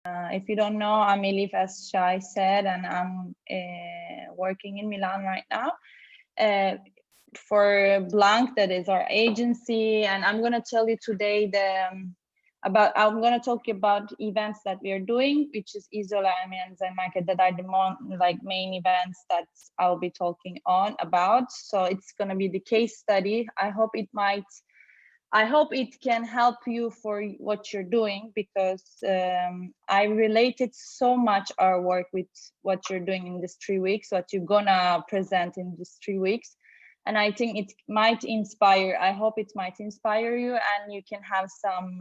If you don't know, I'm Elif, as Shai said, and I'm working in Milan right now for Blank, that is our agency. And I'm going to tell you today I'm going to talk about events that we are doing, which is Isola and Design Market, that are the main events that I'll be talking on about. So it's going to be the case study. I hope it can help you for what you're doing, because I related so much our work with what you're doing in these 3 weeks, what you're gonna present in these 3 weeks. And I think it might inspire, I hope it might inspire you, and you can have some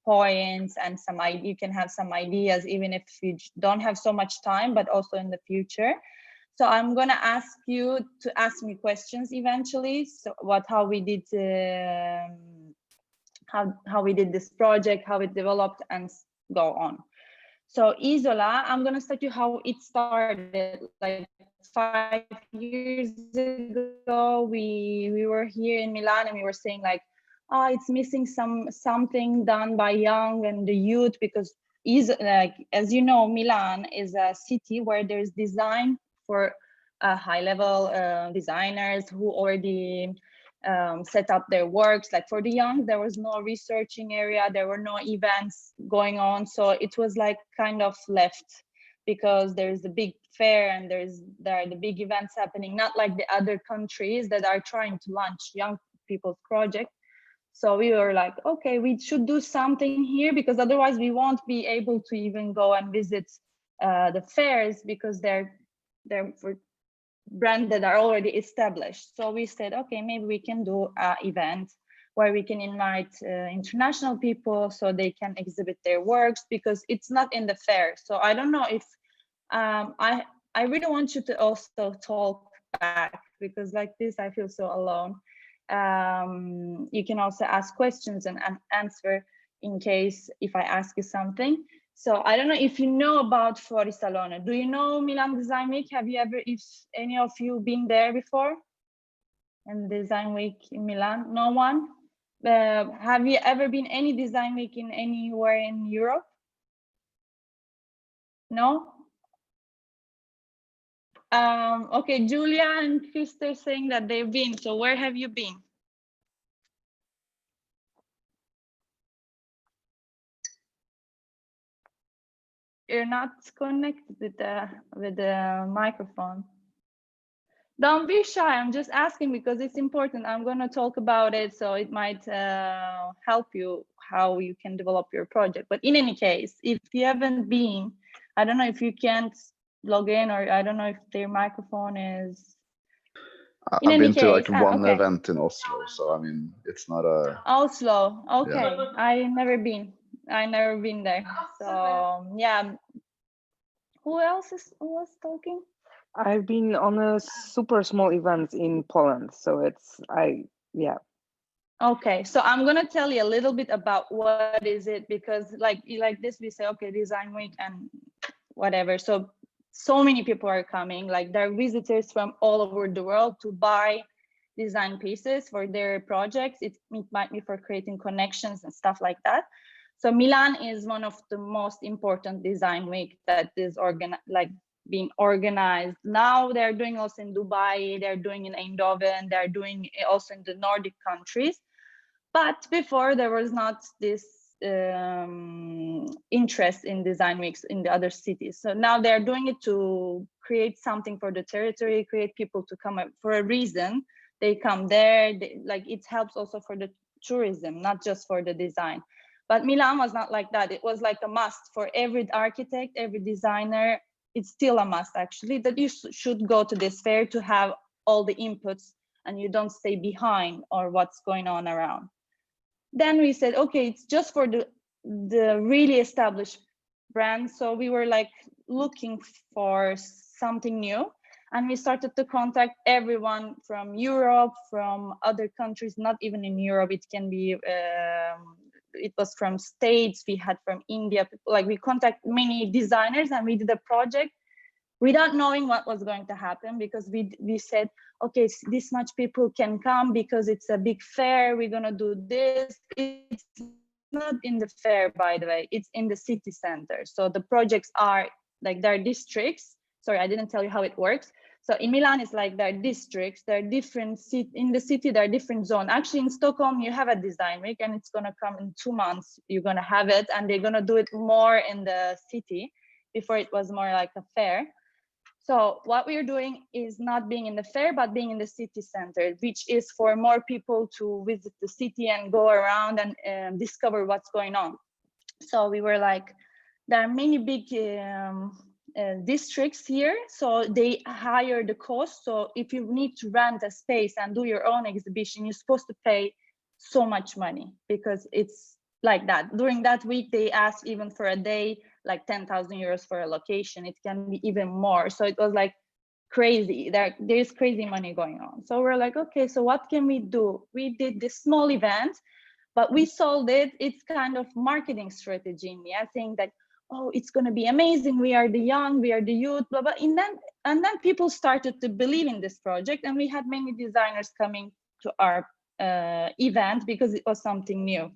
points and you can have some ideas, even if you don't have so much time, but also in the future. So I'm going to ask you to ask me questions eventually. So how we did how we did this project, how it developed, and go on. So Isola, I'm going to start you how it started. Like 5 years ago, we were here in Milan, and we were saying like, oh, it's missing something done by young and the youth, because as you know, Milan is a city where there's design for high-level designers who already set up their works. Like for the young, there was no researching area, there were no events going on, so it was like kind of left, because there's a big fair and there are the big events happening, not like the other countries that are trying to launch young people's project. So we were like, okay, we should do something here, because otherwise we won't be able to even go and visit the fairs, because they're for brands that are already established. So we said, okay, maybe we can do an event where we can invite international people so they can exhibit their works, because it's not in the fair. So I don't know if I really want you to also talk back, because like this I feel so alone. You can also ask questions and answer in case if I ask you something. So I don't know if you know about Fuori Salone. Do you know Milan Design Week? Have you ever, if any of you been there before? And Design Week in Milan? No one? Have you ever been any Design Week in anywhere in Europe? No? Okay, Julia and Christer saying that they've been. So where have you been? You're not connected with the microphone. Don't be shy. I'm just asking because it's important. I'm going to talk about it, so it might help you how you can develop your project. But in any case, if you haven't been, I don't know if you can't log in, or I don't know if their microphone is. I've been to like one event in Oslo, so I mean, it's not a. Oslo, okay. Yeah. I never been there. So yeah. Who else was talking? I've been on a super small event in Poland, so yeah. Okay, so I'm gonna tell you a little bit about what is it, because like this we say, okay, Design Week and whatever. So many people are coming, like there are visitors from all over the world to buy design pieces for their projects. It might be for creating connections and stuff like that. So Milan is one of the most important design week that is being organized. Now they're doing also in Dubai, they're doing in Eindhoven, they're doing also in the Nordic countries. But before there was not this interest in design weeks in the other cities. So now they're doing it to create something for the territory, create people to come for a reason. They come there, it helps also for the tourism, not just for the design. But Milan was not like that. It was like a must for every architect, every designer. It's still a must, actually, that you should go to this fair to have all the inputs and you don't stay behind or what's going on around. Then we said, okay, it's just for the really established brands. So we were like looking for something new. And we started to contact everyone from Europe, from other countries, not even in Europe. It can be, it was from States, we had from India, like we contacted many designers and we did a project without knowing what was going to happen, because we said, okay, this much people can come because it's a big fair, we're gonna do this. It's not in the fair, by the way, it's in the city center. So the projects are like their districts. Sorry, I didn't tell you how it works. So in Milan, it's like there are districts, there are different in the city, there are different zones. Actually, in Stockholm, you have a design week and it's gonna come in 2 months. You're gonna have it, and they're gonna do it more in the city. Before it was more like a fair. So what we're doing is not being in the fair, but being in the city center, which is for more people to visit the city and go around and discover what's going on. So we were like, there are many big districts here, so they hire the cost. So if you need to rent a space and do your own exhibition, you're supposed to pay so much money because it's like that. During that week, they ask even for a day, like 10,000 euros for a location. It can be even more. So it was like crazy. There's crazy money going on. So we're like, okay, so what can we do? We did this small event, but we sold it. It's kind of marketing strategy in me. I think that, oh, it's going to be amazing. We are the young, we are the youth, blah, blah. And then people started to believe in this project. And we had many designers coming to our event because it was something new.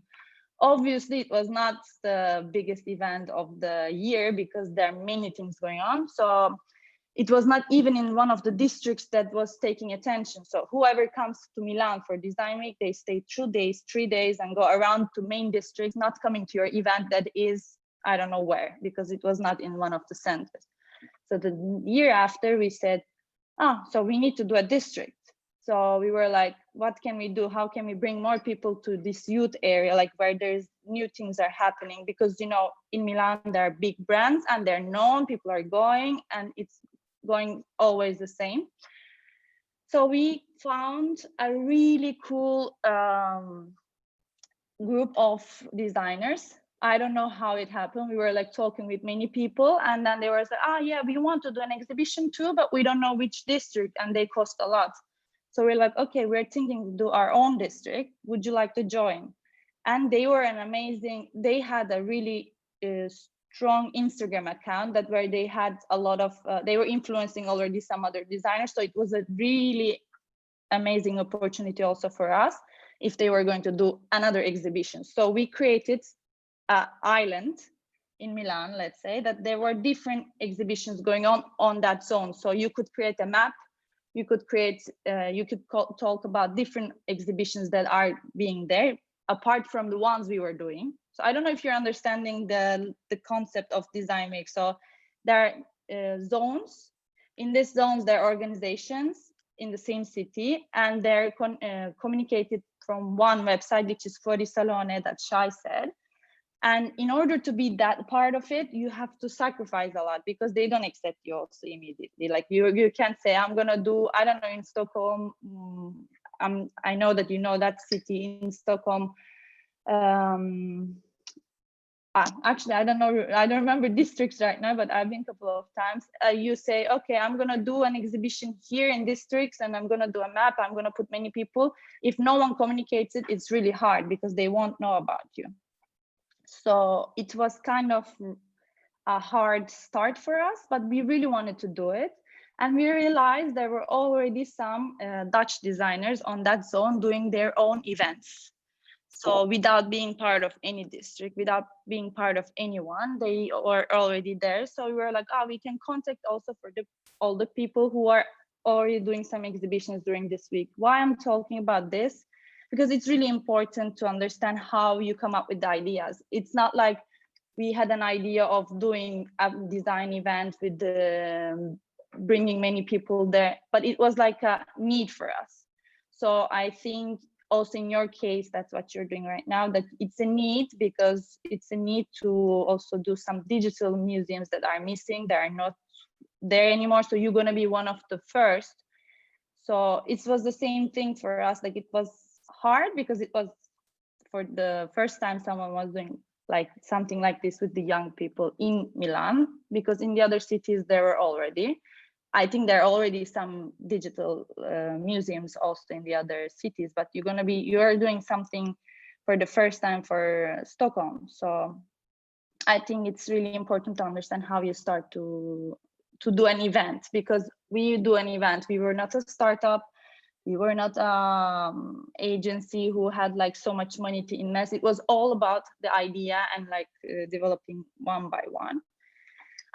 Obviously, it was not the biggest event of the year because there are many things going on. So it was not even in one of the districts that was taking attention. So whoever comes to Milan for Design Week, they stay 2 days, 3 days and go around to main districts, not coming to your event that is, I don't know where, because it was not in one of the centers. So the year after we said, so we need to do a district. So we were like, what can we do? How can we bring more people to this youth area, like where there's new things are happening? Because, you know, in Milan, there are big brands and they're known, people are going, and it's going always the same. So we found a really cool group of designers. I don't know how it happened. We were like talking with many people, and then they were like, yeah, we want to do an exhibition too, but we don't know which district, and they cost a lot. So we're like, okay, we're thinking to do our own district. Would you like to join? And they were they had a really strong Instagram account where they had a lot of, they were influencing already some other designers. So it was a really amazing opportunity also for us if they were going to do another exhibition. So we created an island in Milan, let's say, that there were different exhibitions going on that zone. So you could create a map. You could create, talk about different exhibitions that are being there, apart from the ones we were doing. So I don't know if you're understanding the concept of Design Week. So there are zones. In these zones, there are organizations in the same city, and they're communicated from one website, which is Fuori Salone that Shai said. And in order to be that part of it, you have to sacrifice a lot because they don't accept you also immediately. Like you can't say, I'm gonna do, I don't know, in Stockholm, I know that you know that city in Stockholm. Actually, I don't know, I don't remember districts right now, but I've been a couple of times. You say, okay, I'm gonna do an exhibition here in districts and I'm gonna do a map, I'm gonna put many people. If no one communicates it, it's really hard because they won't know about you. So it was kind of a hard start for us, but we really wanted to do it. And we realized there were already some Dutch designers on that zone doing their own events. So without being part of any district, without being part of anyone, they were already there. So we were like, we can contact also for all the people who are already doing some exhibitions during this week. Why I'm talking about this? Because it's really important to understand how you come up with the ideas. It's not like we had an idea of doing a design event with bringing many people there, but it was like a need for us. So I think also in your case, that's what you're doing right now, that it's a need because it's a need to also do some digital museums that are missing, that are not there anymore. So you're gonna be one of the first. So it was the same thing for us. Like it was hard because it was for the first time someone was doing like something like this with the young people in Milan, because in the other cities there were already, I think there are already some digital museums also in the other cities, but you're doing something for the first time for Stockholm. So I think it's really important to understand how you start to do an event, because we do an event. We were not a startup. We were not agency who had like so much money to invest. It was all about the idea and like developing one by one.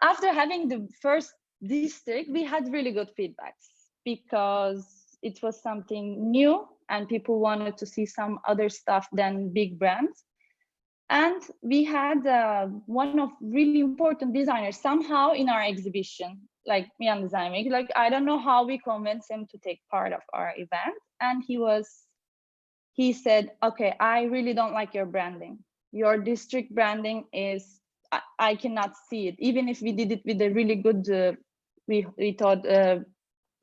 After having the first district, we had really good feedbacks because it was something new and people wanted to see some other stuff than big brands. And we had one of really important designers somehow in our exhibition, like me and Design Week. Like, I don't know how we convinced him to take part of our event. And he said, okay, I really don't like your branding. Your district branding is, I cannot see it. Even if we did it with a really good, we thought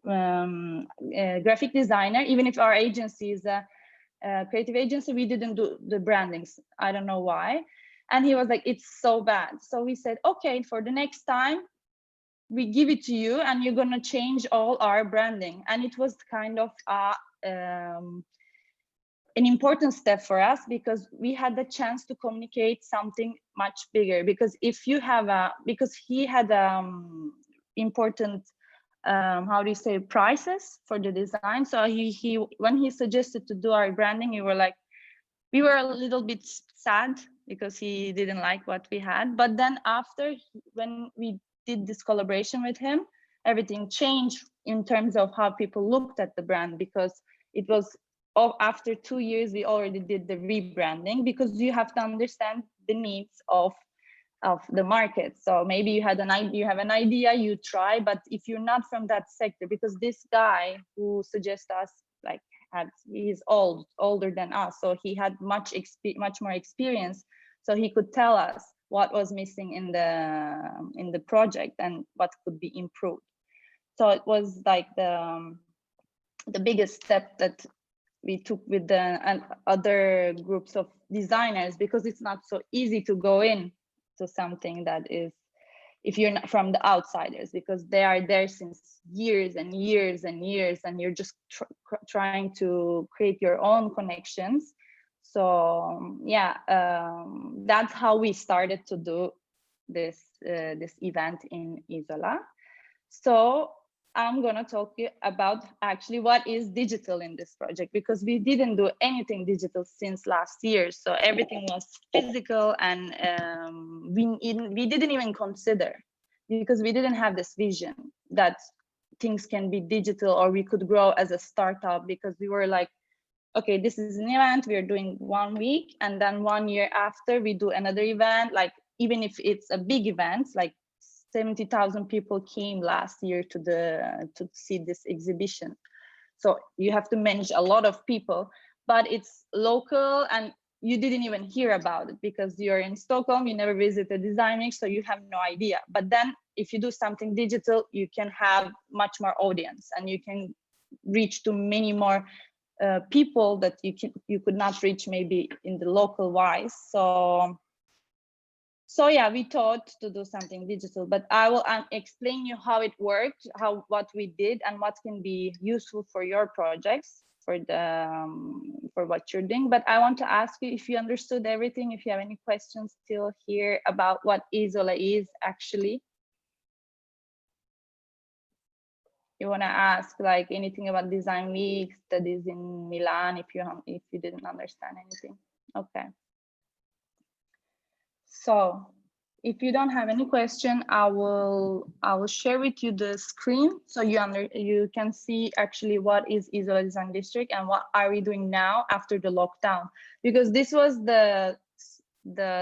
graphic designer, even if our agency is a creative agency, we didn't do the brandings. I don't know why. And he was like, it's so bad. So we said, okay, for the next time, we give it to you and you're gonna change all our branding. And it was kind of an important step for us because we had the chance to communicate something much bigger. Because if you have because he had important how do you say, prices for the design. So he when he suggested to do our branding, we were a little bit sad because he didn't like what we had. But then after, when we did this collaboration with him, everything changed in terms of how people looked at the brand, because it was after 2 years we already did the rebranding, because you have to understand the needs of the market. So maybe you have an idea, you try, but if you're not from that sector, because this guy who suggests us, like, he's older than us, so he had much more experience, so he could tell us what was missing in the project and what could be improved. So it was like the biggest step that we took with the other groups of designers, because it's not so easy to go in to something that is, if you're not from the outsiders, because they are there since years and years and years, and you're just trying to create your own connections. So yeah, that's how we started to do this event in Isola. So I'm going to talk to you about actually what is digital in this project, because we didn't do anything digital since last year. So everything was physical, and we didn't even consider, because we didn't have this vision that things can be digital or we could grow as a startup, because we were like, okay, this is an event we are doing 1 week, and then 1 year after we do another event. Like, even if it's a big event, like 70,000 people came last year to see this exhibition. So you have to manage a lot of people, but it's local and you didn't even hear about it because you're in Stockholm, you never visited Design Week, so you have no idea. But then if you do something digital, you can have much more audience and you can reach to many more people that you could not reach maybe in the local wise. So yeah, we thought to do something digital, but I will explain you how it worked, what we did, and what can be useful for your projects, for what you're doing. But I want to ask you if you understood everything, if you have any questions still here about what Isola is actually. You want to ask like anything about Design Week, studies in Milan, if you didn't understand anything. Okay. So if you don't have any question, I will share with you the screen so you can see actually what is Isola Design District and what are we doing now after the lockdown, because this was the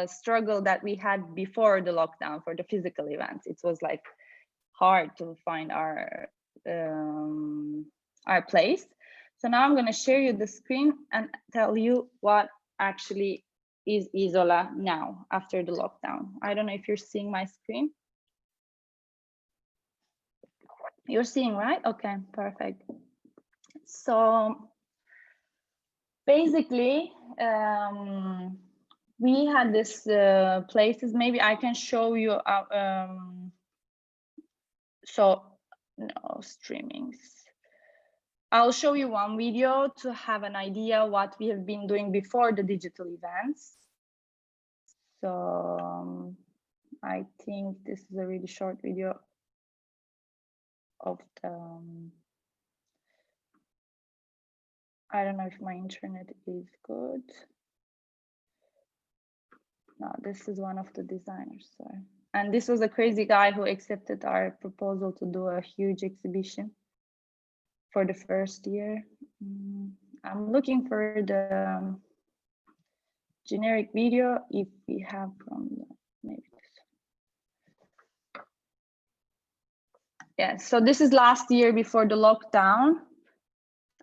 struggle that we had before the lockdown for the physical events. It was like hard to find our place. So now I'm going to share you the screen and tell you what actually is Isola now after the lockdown. I don't know if you're seeing my screen. You're seeing, right? Okay, perfect. So basically, we had this places. Maybe I can show you. So no streamings. I'll show you one video to have an idea what we have been doing before the digital events. So I think this is a really short video of the I don't know if my internet is good. No, this is one of the designers. Sorry. And this was a crazy guy who accepted our proposal to do a huge exhibition for the first year. I'm looking for the generic video if we have from maybe this. Yeah, so this is last year before the lockdown,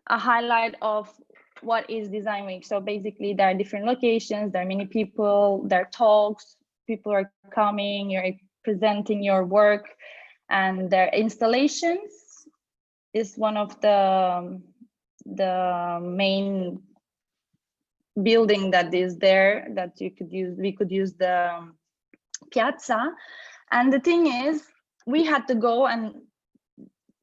a highlight of what is Design Week. So basically there are different locations, there are many people, there are talks, people are coming, you're presenting your work, and their installations is one of the main building that is there that you could use. We could use the piazza, and the thing is we had to go and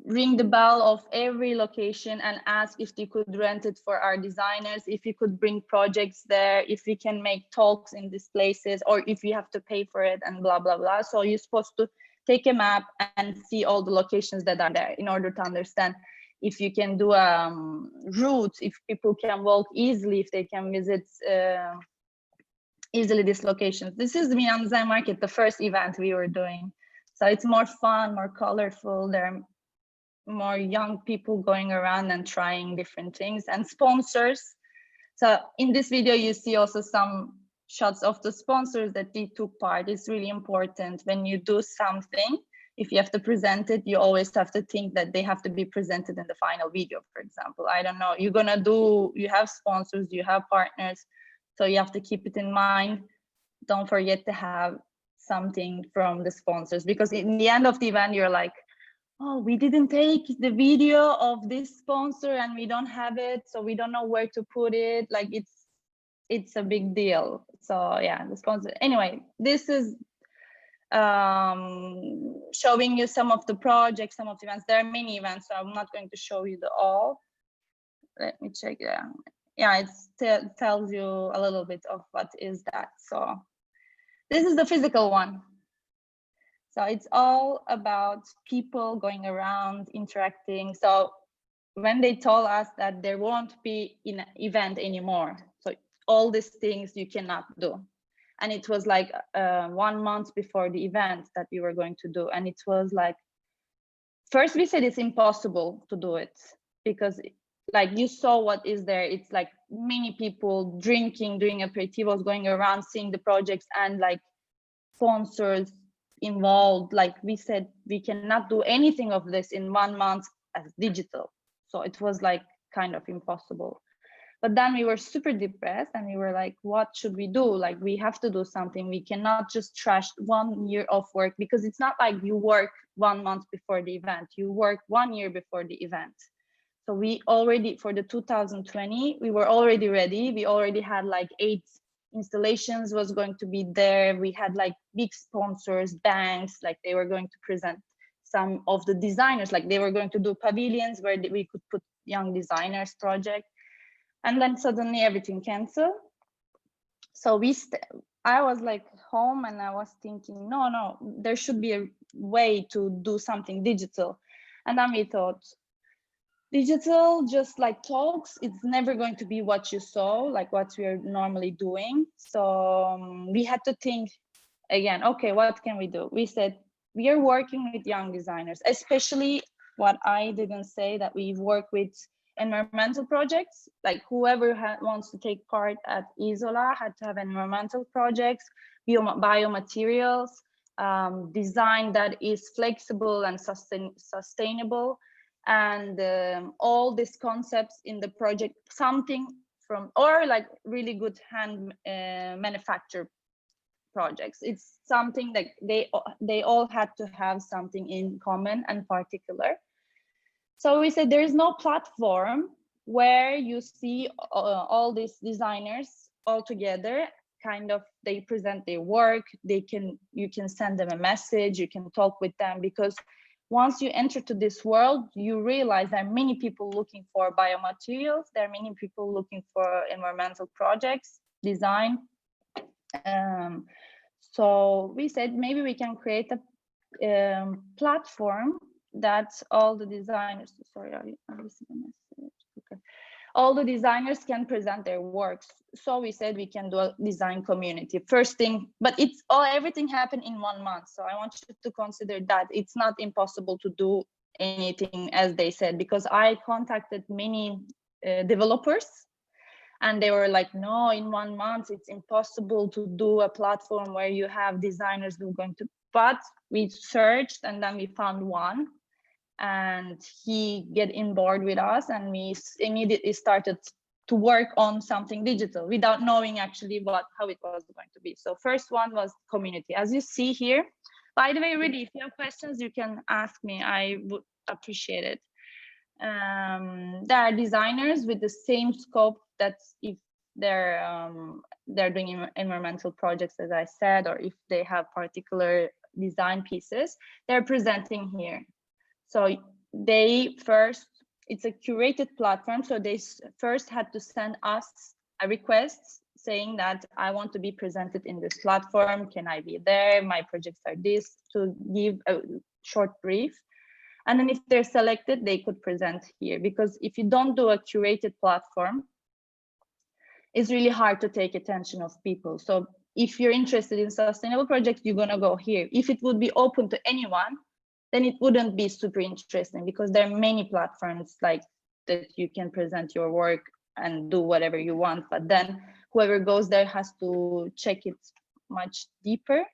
ring the bell of every location and ask if they could rent it for our designers, if we could bring projects there, if we can make talks in these places, or if we have to pay for it, and blah blah blah. So you're supposed to take a map and see all the locations that are there in order to understand if you can do routes, if people can walk easily, if they can visit easily these locations. This is the Milan Design Market, the first event we were doing. So it's more fun, more colorful. There are more young people going around and trying different things, and sponsors. So in this video, you see also some shots of the sponsors that they took part. It's really important when you do something. If you have to present it, you always have to think that they have to be presented in the final video, for example. I don't know, you have sponsors, you have partners, so you have to keep it in mind. Don't forget to have something from the sponsors, because in the end of the event, you're like, oh, we didn't take the video of this sponsor and we don't have it, so we don't know where to put it. Like it's a big deal. So yeah, the sponsor. Anyway, this is showing you some of the projects, some of the events. There are many events, so I'm not going to show you the all. Let me check. Yeah, it tells you a little bit of what is that. So this is the physical one. So it's all about people going around, interacting. So when they told us that there won't be an event anymore, so all these things you cannot do. And it was like 1 month before the event that we were going to do. And it was like, first we said it's impossible to do it, because like you saw what is there. It's like many people drinking, doing aperitivos, going around, seeing the projects, and like sponsors involved. Like we said, we cannot do anything of this in 1 month as digital. So it was like kind of impossible. But then we were super depressed and we were like, what should we do? Like we have to do something. We cannot just trash 1 year of work, because it's not like you work 1 month before the event, you work 1 year before the event. So we already, for the 2020, we were already ready. We already had like 8 installations was going to be there. We had like big sponsors, banks, like they were going to present some of the designers, like they were going to do pavilions where we could put young designers project. And then suddenly everything canceled. So I was like home and I was thinking, no, there should be a way to do something digital. And then we thought, digital, just like talks, it's never going to be what you saw, like what we are normally doing. So we had to think again, okay, what can we do? We said, we are working with young designers, especially what I didn't say, that we work with environmental projects. Like whoever wants to take part at Isola had to have environmental projects, biomaterials, design that is flexible and sustainable, and all these concepts in the project, something from, or like really good hand manufactured projects. It's something that they all had to have something in common and particular. So we said there is no platform where you see all these designers all together, kind of they present their work, you can send them a message, you can talk with them, because once you enter to this world, you realize there are many people looking for biomaterials, there are many people looking for environmental projects, design. So we said maybe we can create a platform that all the designers, sorry, I received a message. Okay. all the designers can present their works. So we said we can do a design community. First thing, but everything happened in 1 month. So I want you to consider that it's not impossible to do anything as they said, because I contacted many developers and they were like, no, in 1 month, it's impossible to do a platform where you have designers who are going to, but we searched and then we found one. And he get in board with us, and we immediately started to work on something digital without knowing actually how it was going to be. So first one was community, as you see here. By the way, really, if you have questions, you can ask me. I would appreciate it. There are designers with the same scope that if they're doing environmental projects, as I said, or if they have particular design pieces, they're presenting here. So it's a curated platform. So they first had to send us a request saying that I want to be presented in this platform. Can I be there? My projects are this, to give a short brief. And then if they're selected, they could present here. Because if you don't do a curated platform, it's really hard to take attention of people. So if you're interested in sustainable projects, you're gonna go here. If it would be open to anyone, then it wouldn't be super interesting, because there are many platforms like that you can present your work and do whatever you want, but then whoever goes there has to check it much deeper.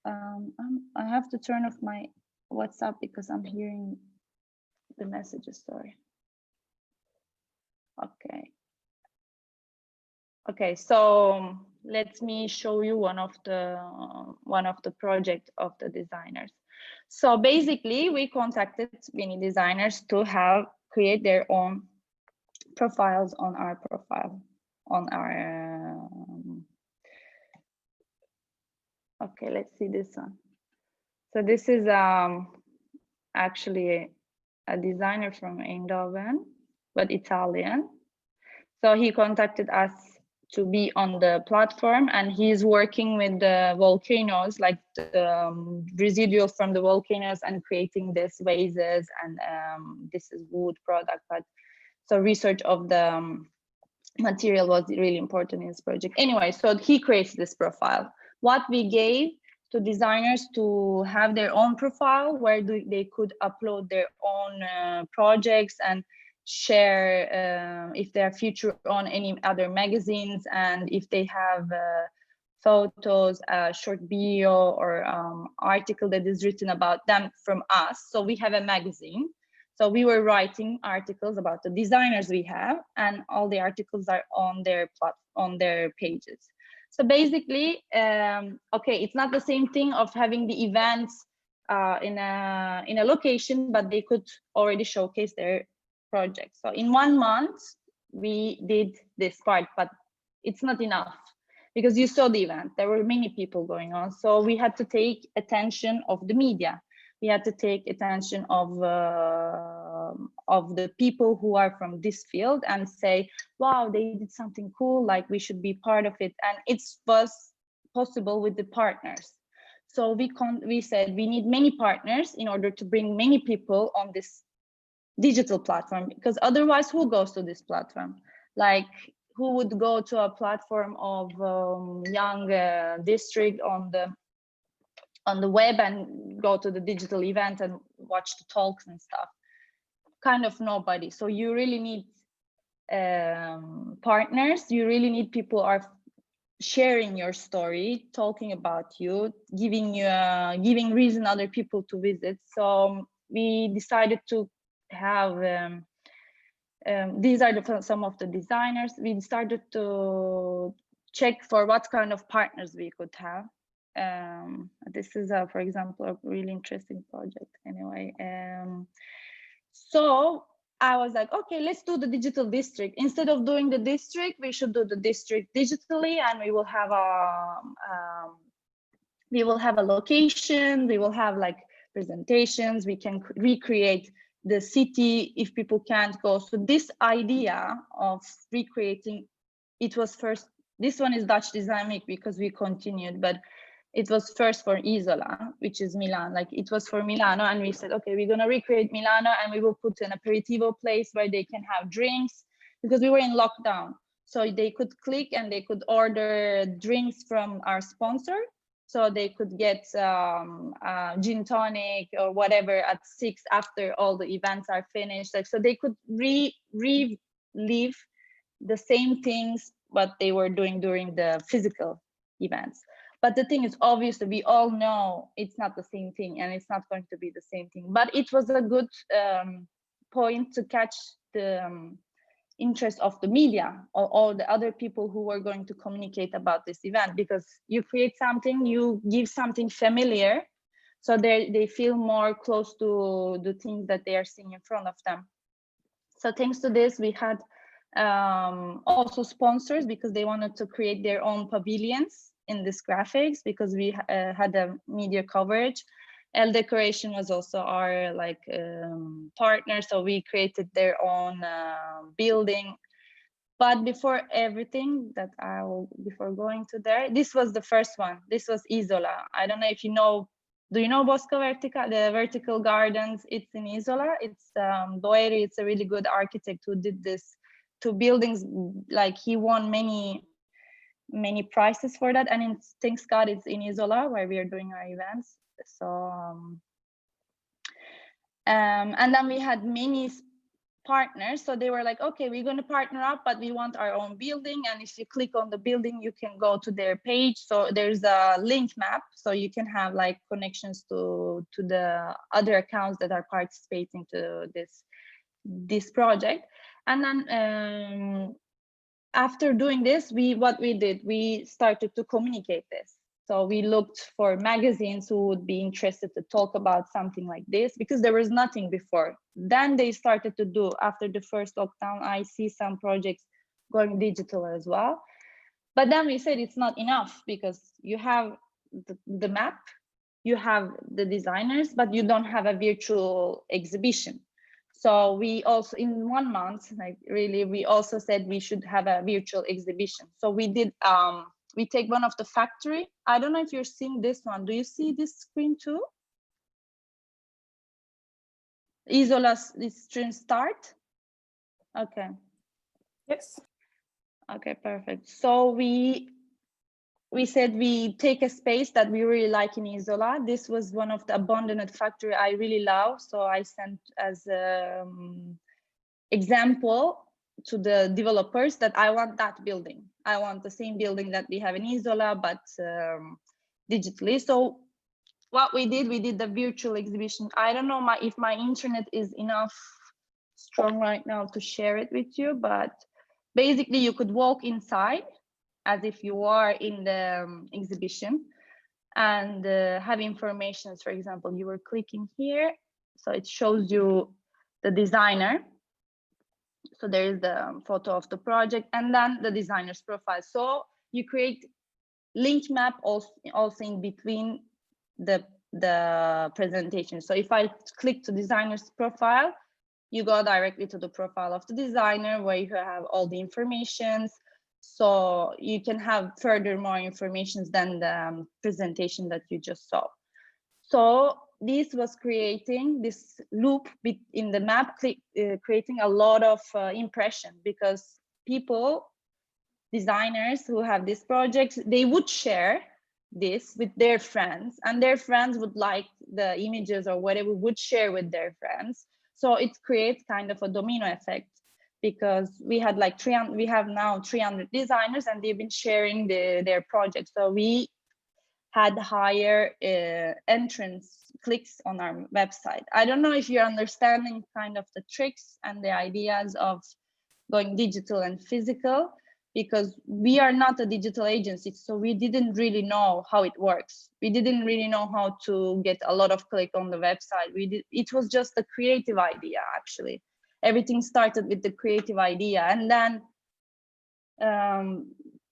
I have to turn off my WhatsApp because I'm hearing the messages, sorry. Okay, so let me show you one of the project of the designers. So basically, we contacted many designers to create their own profiles on our profile, on our. Okay, let's see this one. So this is actually a designer from Eindhoven, but Italian. So he contacted us to be on the platform, and he's working with the volcanoes, like the residual from the volcanoes, and creating these vases, and this is wood product. But so research of the material was really important in this project. Anyway, so he creates this profile. What we gave to designers to have their own profile, where they could upload their own projects and share if they are featured on any other magazines, and if they have photos, a short video, or article that is written about them from us. So we have a magazine. So we were writing articles about the designers we have, and all the articles are on their pages. So basically, okay, it's not the same thing of having the events in a location, but they could already showcase their project. So in 1 month, we did this part, but it's not enough, because you saw the event. There were many people going on. So we had to take attention of the media. We had to take attention of the people who are from this field and say, wow, they did something cool, like we should be part of it. And it was possible with the partners. So we said we need many partners in order to bring many people on this digital platform, because otherwise who goes to this platform? Like, who would go to a platform of young district on the web and go to the digital event and watch the talks and stuff? Kind of nobody. So you really need partners. You really need people who are sharing your story, talking about you, giving reason other people to visit. So we decided to have these are some of the designers. We started to check for what kind of partners we could have. This is for example, a really interesting project anyway. So I was like, okay, let's do the digital district. Instead of doing the district, we should do the district digitally, and we will have a location, we will have like presentations, we can recreate the city if people can't go. So this idea of recreating, it was first, this one is Dutch Design Week because we continued, but it was first for Isola, which is Milan. Like, it was for Milano, and we said, okay, we're gonna recreate Milano, and we will put an aperitivo place where they can have drinks, because we were in lockdown. So they could click and they could order drinks from our sponsor. So they could get gin tonic or whatever at 6 after all the events are finished. Like, so they could relive the same things what they were doing during the physical events. But the thing is, obviously, we all know it's not the same thing, and it's not going to be the same thing. But it was a good point to catch the interest of the media or all the other people who were going to communicate about this event, because you create something, you give something familiar, so they feel more close to the things that they are seeing in front of them. So thanks to this, we had also sponsors, because they wanted to create their own pavilions in this graphics, because we had a media coverage. L Decoration was also our partner, so we created their own building. But before everything that before going to there, this was the first one. This was Isola. I don't know if you know. Do you know Bosco Vertica, the vertical gardens? It's in Isola. It's Doeri. It's a really good architect who did this 2 buildings. Like, he won many prizes for that, and thanks God it's in Isola where we are doing our events. So and then we had many partners, so they were like, okay, we're going to partner up, but we want our own building, and if you click on the building you can go to their page. So there's a link map, so you can have like connections to the other accounts that are participating to this project. And then after doing this, we started to communicate this. So we looked for magazines who would be interested to talk about something like this, because there was nothing before. Then they started to do, after the first lockdown, I see some projects going digital as well. But then we said it's not enough, because you have the map, you have the designers, but you don't have a virtual exhibition. So we also, in 1 month, we also said we should have a virtual exhibition. So we did, we take one of the factory. I don't know if you're seeing this one. Do you see this screen too? Isola's stream start? Okay. Yes. Okay, perfect. So we said we take a space that we really like in Isola. This was one of the abandoned factory I really love. So I sent as example to the developers that I want that building. I want the same building that we have in Isola, but digitally. So what we did the virtual exhibition. I don't know if my internet is enough strong right now to share it with you, but basically you could walk inside as if you are in the exhibition and have information. For example, you were clicking here, so it shows you the designer. So there is the photo of the project and then the designer's profile. So you create link map also in between the presentation. So if I click to designer's profile, you go directly to the profile of the designer where you have all the informations. So you can have further more information than the presentation that you just saw. So this was creating this loop in the map, creating a lot of impression, because people, designers who have this project, they would share this with their friends, and their friends would like the images or whatever, would share with their friends. So it creates kind of a domino effect, because we had like we have now 300 designers and they've been sharing their projects. So we had higher entrance clicks on our website. I don't know if you're understanding kind of the tricks and the ideas of going digital and physical, because we are not a digital agency, so we didn't really know how it works. We didn't really know how to get a lot of click on the website. It was just a creative idea, actually. Everything started with the creative idea, and then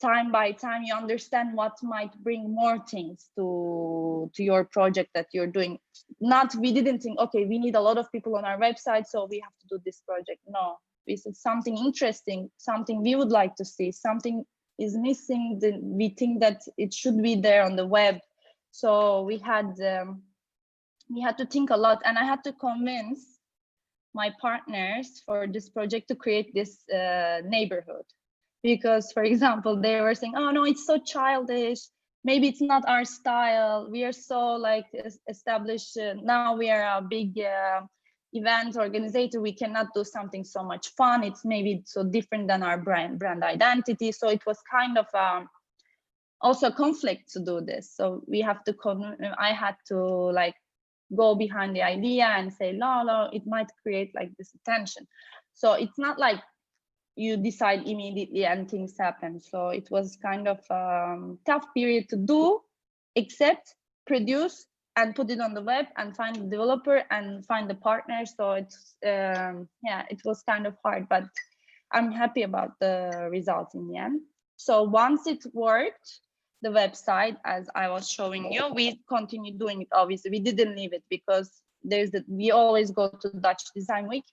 time by time you understand what might bring more things to your project that you're doing. We didn't think, okay, we need a lot of people on our website, so we have to do this project. No, we said something interesting, something we would like to see, something is missing, we think that it should be there on the web. So we had to think a lot, and I had to convince my partners for this project to create this neighborhood. Because, for example, they were saying, oh no, it's so childish. Maybe it's not our style. We are so like established. Now we are a big event organizer. We cannot do something so much fun. It's maybe so different than our brand identity. So it was kind of also a conflict to do this. So we have to, I had to like go behind the idea and say, no, it might create like this attention. So it's not like you decide immediately and things happen. So it was kind of a tough period to do, except produce and put it on the web and find the developer and find the partner. So it's, yeah, it was kind of hard, but I'm happy about the results in the end. So once it worked, the website, as I was showing you, we continued doing it. Obviously, we didn't leave it because we always go to Dutch Design Week.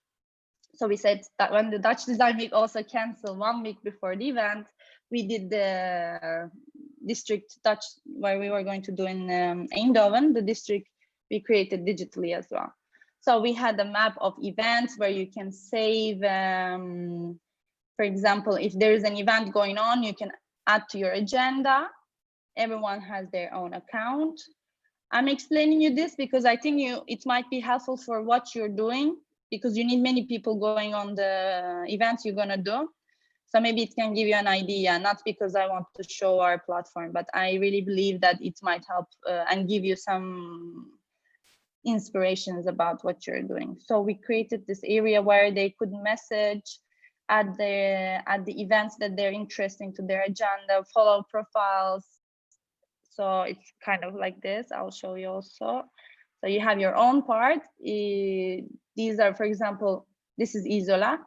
So we said that when the Dutch Design Week also canceled 1 week before the event, we did the district Dutch, where we were going to do in Eindhoven, the district we created digitally as well. So we had a map of events where you can save, for example, if there is an event going on, you can add to your agenda. Everyone has their own account. I'm explaining you this because I think it might be helpful for what you're doing, because you need many people going on the events you're gonna do. So maybe it can give you an idea, not because I want to show our platform, but I really believe that it might help and give you some inspirations about what you're doing. So we created this area where they could message at the events that they're interesting to their agenda, follow profiles. So it's kind of like this. I'll show you also. So you have your own part. These are, for example, this is Isola.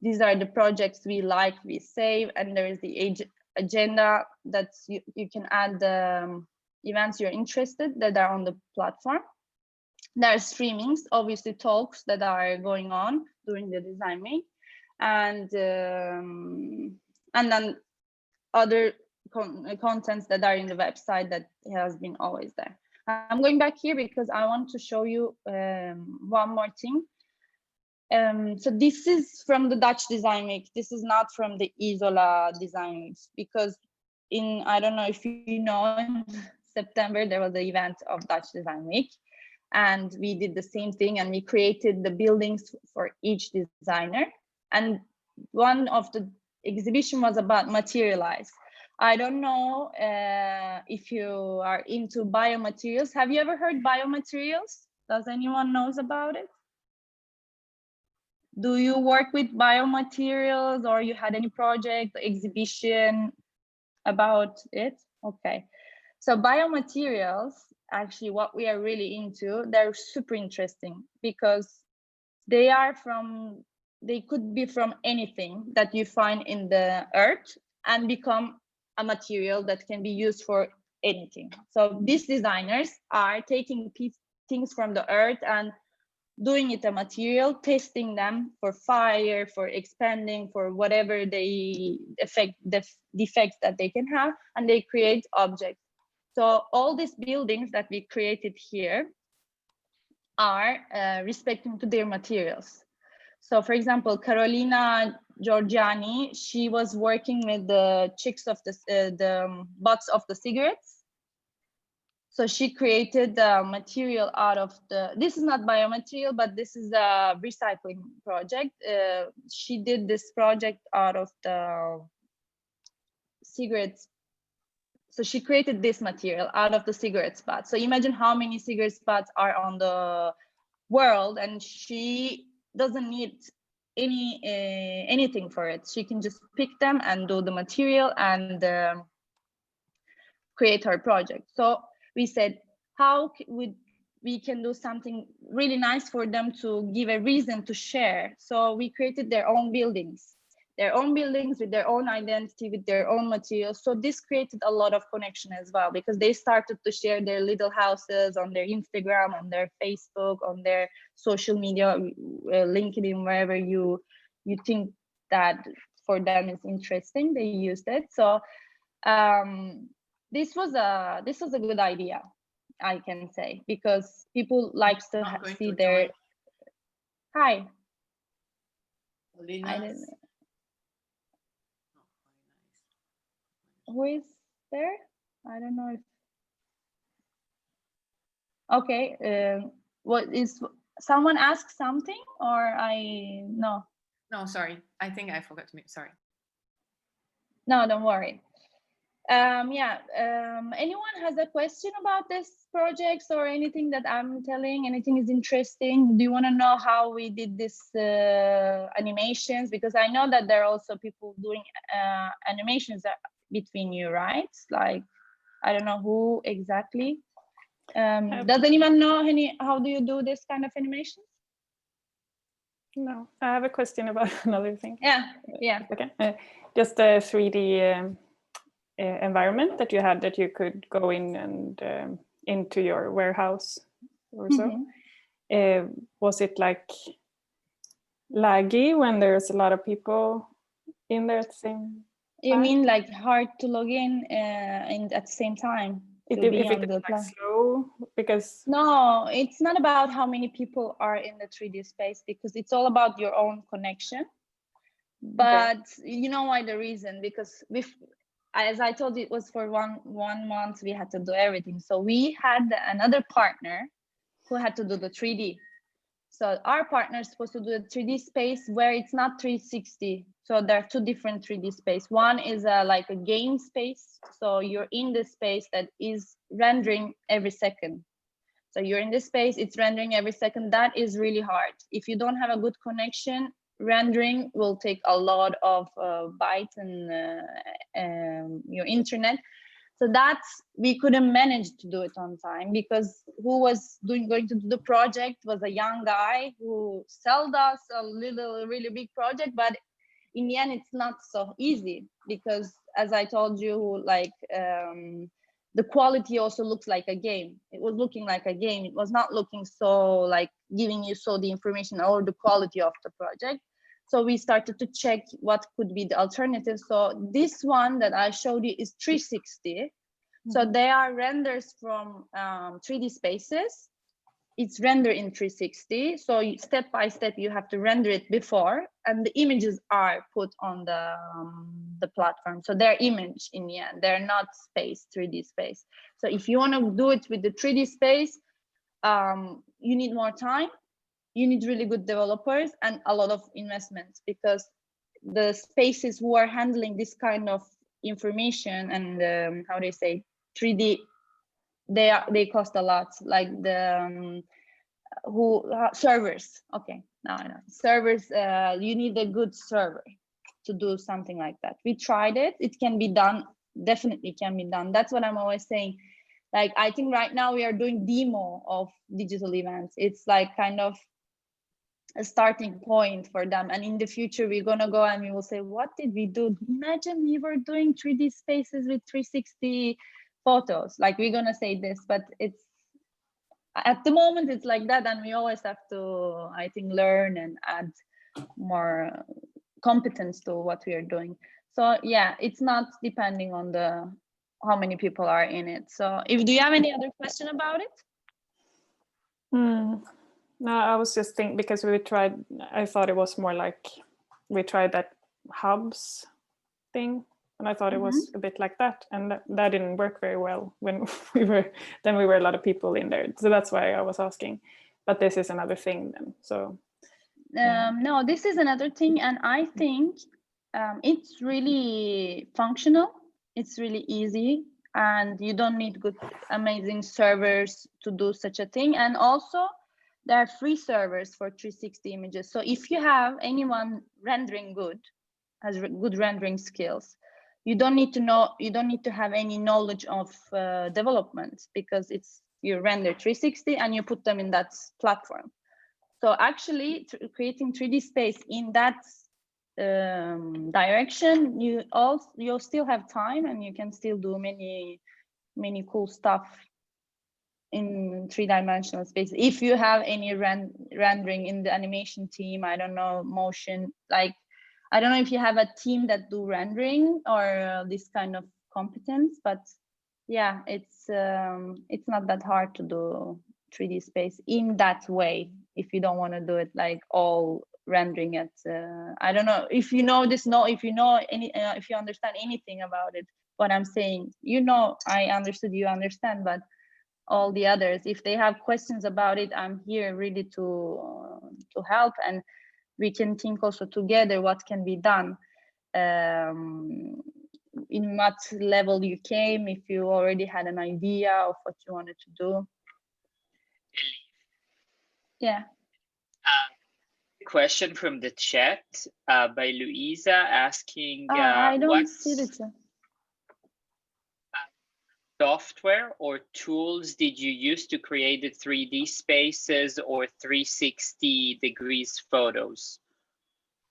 These are the projects we like, we save, and there is the agenda that you can add the events you're interested that are on the platform. There are streamings, obviously talks that are going on during the design week, and then other contents that are in the website that has been always there. I'm going back here because I want to show you one more thing. So this is from the Dutch Design Week. This is not from the Isola Design Week, because I don't know if you know, in September, there was the event of Dutch Design Week, and we did the same thing, and we created the buildings for each designer. And one of the exhibition was about materialize. I don't know if you are into biomaterials. Have you ever heard biomaterials? Does anyone knows about it? Do you work with biomaterials, or you had any project, exhibition about it? Okay. So biomaterials, actually what we are really into, they're super interesting because they could be from anything that you find in the earth and become a material that can be used for anything. So these designers are taking things from the earth and doing it a material, testing them for fire, for expanding, for whatever the defects that they can have, and they create objects. So all these buildings that we created here are respecting to their materials. So for example, Carolina Giorgiani, she was working with the chicks of the butts of the cigarettes. So she created the material out of this is not biomaterial, but this is a recycling project. She did this project out of the cigarettes. So she created this material out of the cigarette butts. So imagine how many cigarette butts are on the world, and she doesn't need anything for it. She can just pick them and do the material and create her project. So we said, how we can do something really nice for them to give a reason to share. So we created their own buildings with their own identity, with their own materials. So this created a lot of connection as well, because they started to share their little houses on their Instagram, on their Facebook, on their social media, LinkedIn, wherever you think that for them is interesting, they used it. So this was a good idea, I can say, because people like to see their. Hi. I didn't. Who is there? I don't know if. Okay. What is? Someone asked something, or I no. No, sorry. I think I forgot to mute. Sorry. No, don't worry. Yeah. Anyone has a question about this project or anything that I'm telling? Anything is interesting? Do you want to know how we did this animations? Because I know that there are also people doing animations between you, right? Like, I don't know who exactly. Does anyone know how do you do this kind of animations? No, I have a question about another thing. Yeah. Okay, just a 3D environment that you had that you could go in and into your warehouse or so. Was it like laggy when there's a lot of people in there at the same time? You mean like hard to log in at the same time? If it is like slow, because no, it's not about how many people are in the 3D space, because it's all about your own connection. But you know why the reason? Because as I told you, it was for one month we had to do everything. So we had another partner who had to do the 3D. So our partner is supposed to do a 3D space where it's not 360. So there are two different 3D space. One is like a game space. So you're in the space that is rendering every second. So you're in this space, it's rendering every second. That is really hard. If you don't have a good connection, rendering will take a lot of bytes and your internet. So we couldn't manage to do it on time, because who was going to do the project was a young guy who sold us a really big project, but in the end it's not so easy, because as I told you, like the quality also looks like a game. It was looking like a game. It was not looking so like giving you the information or the quality of the project. So we started to check what could be the alternative. So this one that I showed you is 360. So they are renders from 3D spaces. It's rendered in 360. So step by step, you have to render it before, and the images are put on the platform. So they're image in the end. They're not 3D space. So if you want to do it with the 3D space, you need more time. You need really good developers and a lot of investments, because the spaces who are handling this kind of information and how they say 3D, they cost a lot. Like the servers. Okay, now I know servers. You need a good server to do something like that. We tried it. It can be done. Definitely can be done. That's what I'm always saying. Like, I think right now we are doing demo of digital events. It's like kind of a starting point for them, and in the future we're gonna go and we will say, what did we do? Imagine we were doing 3D spaces with 360 photos. Like, we're gonna say this, but it's at the moment it's like that, and we always have to, I think, learn and add more competence to what we are doing. So yeah, it's not depending on how many people are in it. So do you have any other question about it? No, I was just thinking, because I thought it was more like we tried that hubs thing, and I thought it was a bit like that, and that didn't work very well when we were a lot of people in there. So that's why I was asking. But this is another thing then. So no, this is another thing, and I think it's really functional. It's really easy, and you don't need amazing servers to do such a thing. And also, there are free servers for 360 images. So if you have anyone rendering has good rendering skills, you don't need to have any knowledge of development, because you render 360 and you put them in that platform. So actually creating 3D space in that direction, you'll still have time, and you can still do many cool stuff in 3-dimensional space. If you have any rendering in the animation team, I don't know, motion, like, I don't know if you have a team that do rendering or this kind of competence, but yeah, it's not that hard to do 3D space in that way. if you don't want to do it like all rendering at I don't know if you know this, if you know any if you understand anything about it, what I'm saying, you know, I understood, you understand, but all the others, if they have questions about it, I'm here really to help, and we can think also together what can be done. In what level you came, if you already had an idea of what you wanted to do. Yeah. Question from the chat by Luisa asking, I don't what see the chat. Software or tools did you use to create the 3D spaces or 360 degrees photos?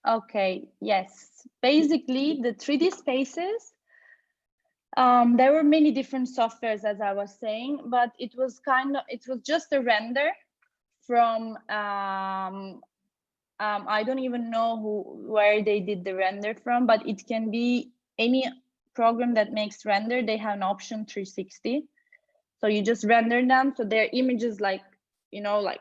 Okay, yes. Basically, the 3D spaces, there were many different softwares, as I was saying, but it was just a render from, I don't even know where they did the render from, but it can be any program that makes render. They have an option 360. So you just render them. So their images, like, you know, like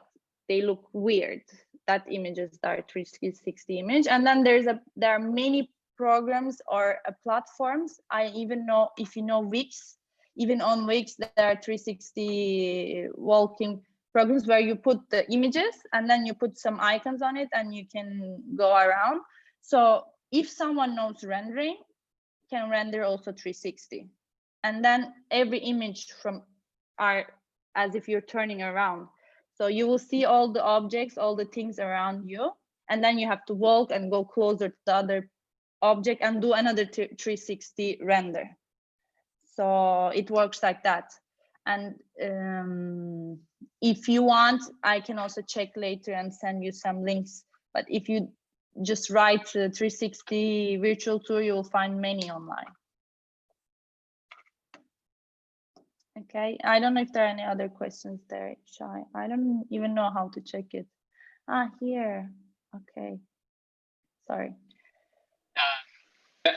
they look weird. That images are 360 image. And then there are many programs or platforms. I even know, if you know Wix, even on Wix, there are 360 walking programs where you put the images and then you put some icons on it and you can go around. So if someone knows rendering, can render also 360. And then every image from are as if you're turning around. So you will see all the objects, all the things around you, and then you have to walk and go closer to the other object and do another 360 render. So it works like that. And if you want, I can also check later and send you some links. But if you just write 360 virtual tour, you will find many online. Okay, I don't know if there are any other questions there, Shai. I don't even know how to check it. Here. Okay, sorry.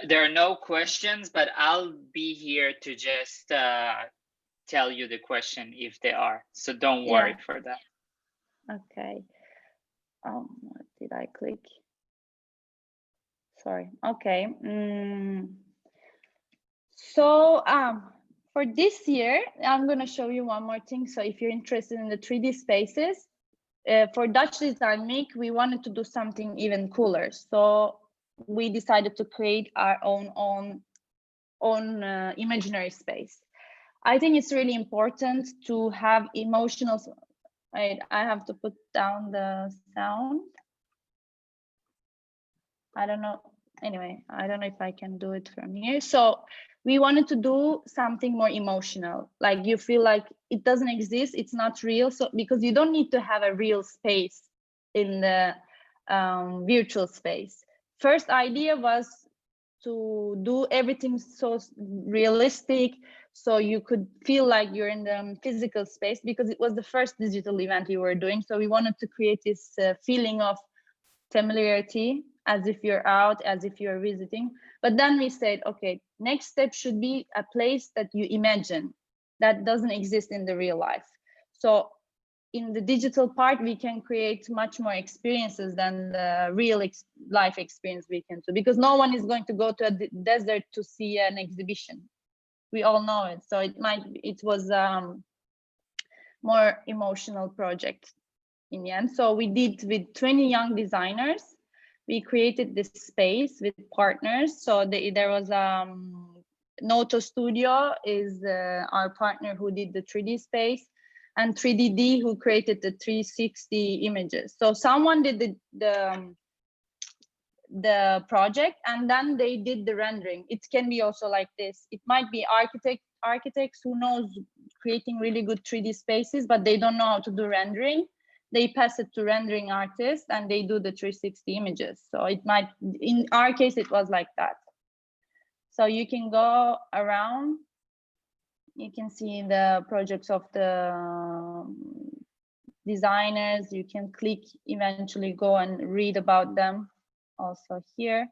There are no questions, but I'll be here to just tell you the question if they are. So don't worry for that. Okay. What did I click? Sorry. Okay. So for this year, I'm going to show you one more thing. So if you're interested in the 3D spaces, for Dutch Design Week, we wanted to do something even cooler. So we decided to create our own imaginary space. I think it's really important to have emotional. I have to put down the sound. I don't know. Anyway, I don't know if I can do it from here. So we wanted to do something more emotional, like you feel like it doesn't exist, it's not real. So because you don't need to have a real space in the virtual space. First idea was to do everything so realistic, so you could feel like you're in the physical space, because it was the first digital event we were doing. So we wanted to create this feeling of familiarity, as if you're out, as if you're visiting. But then we said, okay, next step should be a place that you imagine that doesn't exist in the real life. So in the digital part, we can create much more experiences than the real life experience we can do, because no one is going to go to a desert to see an exhibition. We all know it. So it was more emotional project in the end. So we did with 20 young designers. We created this space with partners. So there was Noto Studio is our partner who did the 3D space, and 3DD who created the 360 images. So someone did the project and then they did the rendering. It can be also like this. It might be architects who knows creating really good 3D spaces, but they don't know how to do rendering. They pass it to rendering artists and they do the 360 images. So it might, in our case, it was like that. So you can go around, you can see the projects of the designers, you can click, eventually go and read about them also here.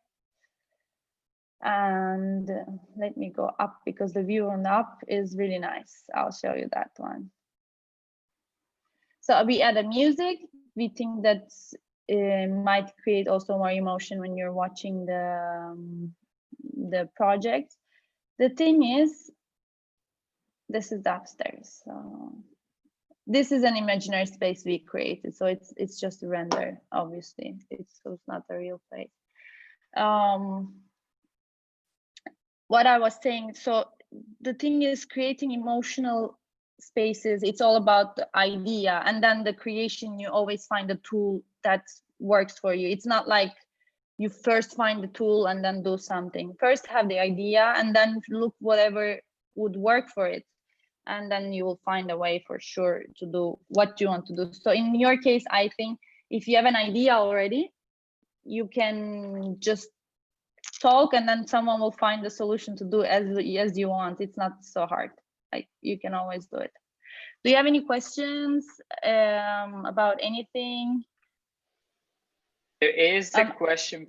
And let me go up, because the view on the up is really nice. I'll show you that one. So we added music. we think that might create also more emotion when you're watching the project. The thing is, this is the upstairs. So this is an imaginary space we created. So it's just a render, obviously. It's not a real place. What I was saying, so the thing is creating emotional spaces, it's all about the idea, and then the creation, you always find a tool that works for you. It's not like you first find the tool and then do something. First have the idea and then look whatever would work for it, and then you will find a way for sure to do what you want to do. So in your case, I think if you have an idea already, you can just talk and then someone will find the solution to do as you want. It's not so hard. Like, you can always do it. Do you have any questions about anything? There is a question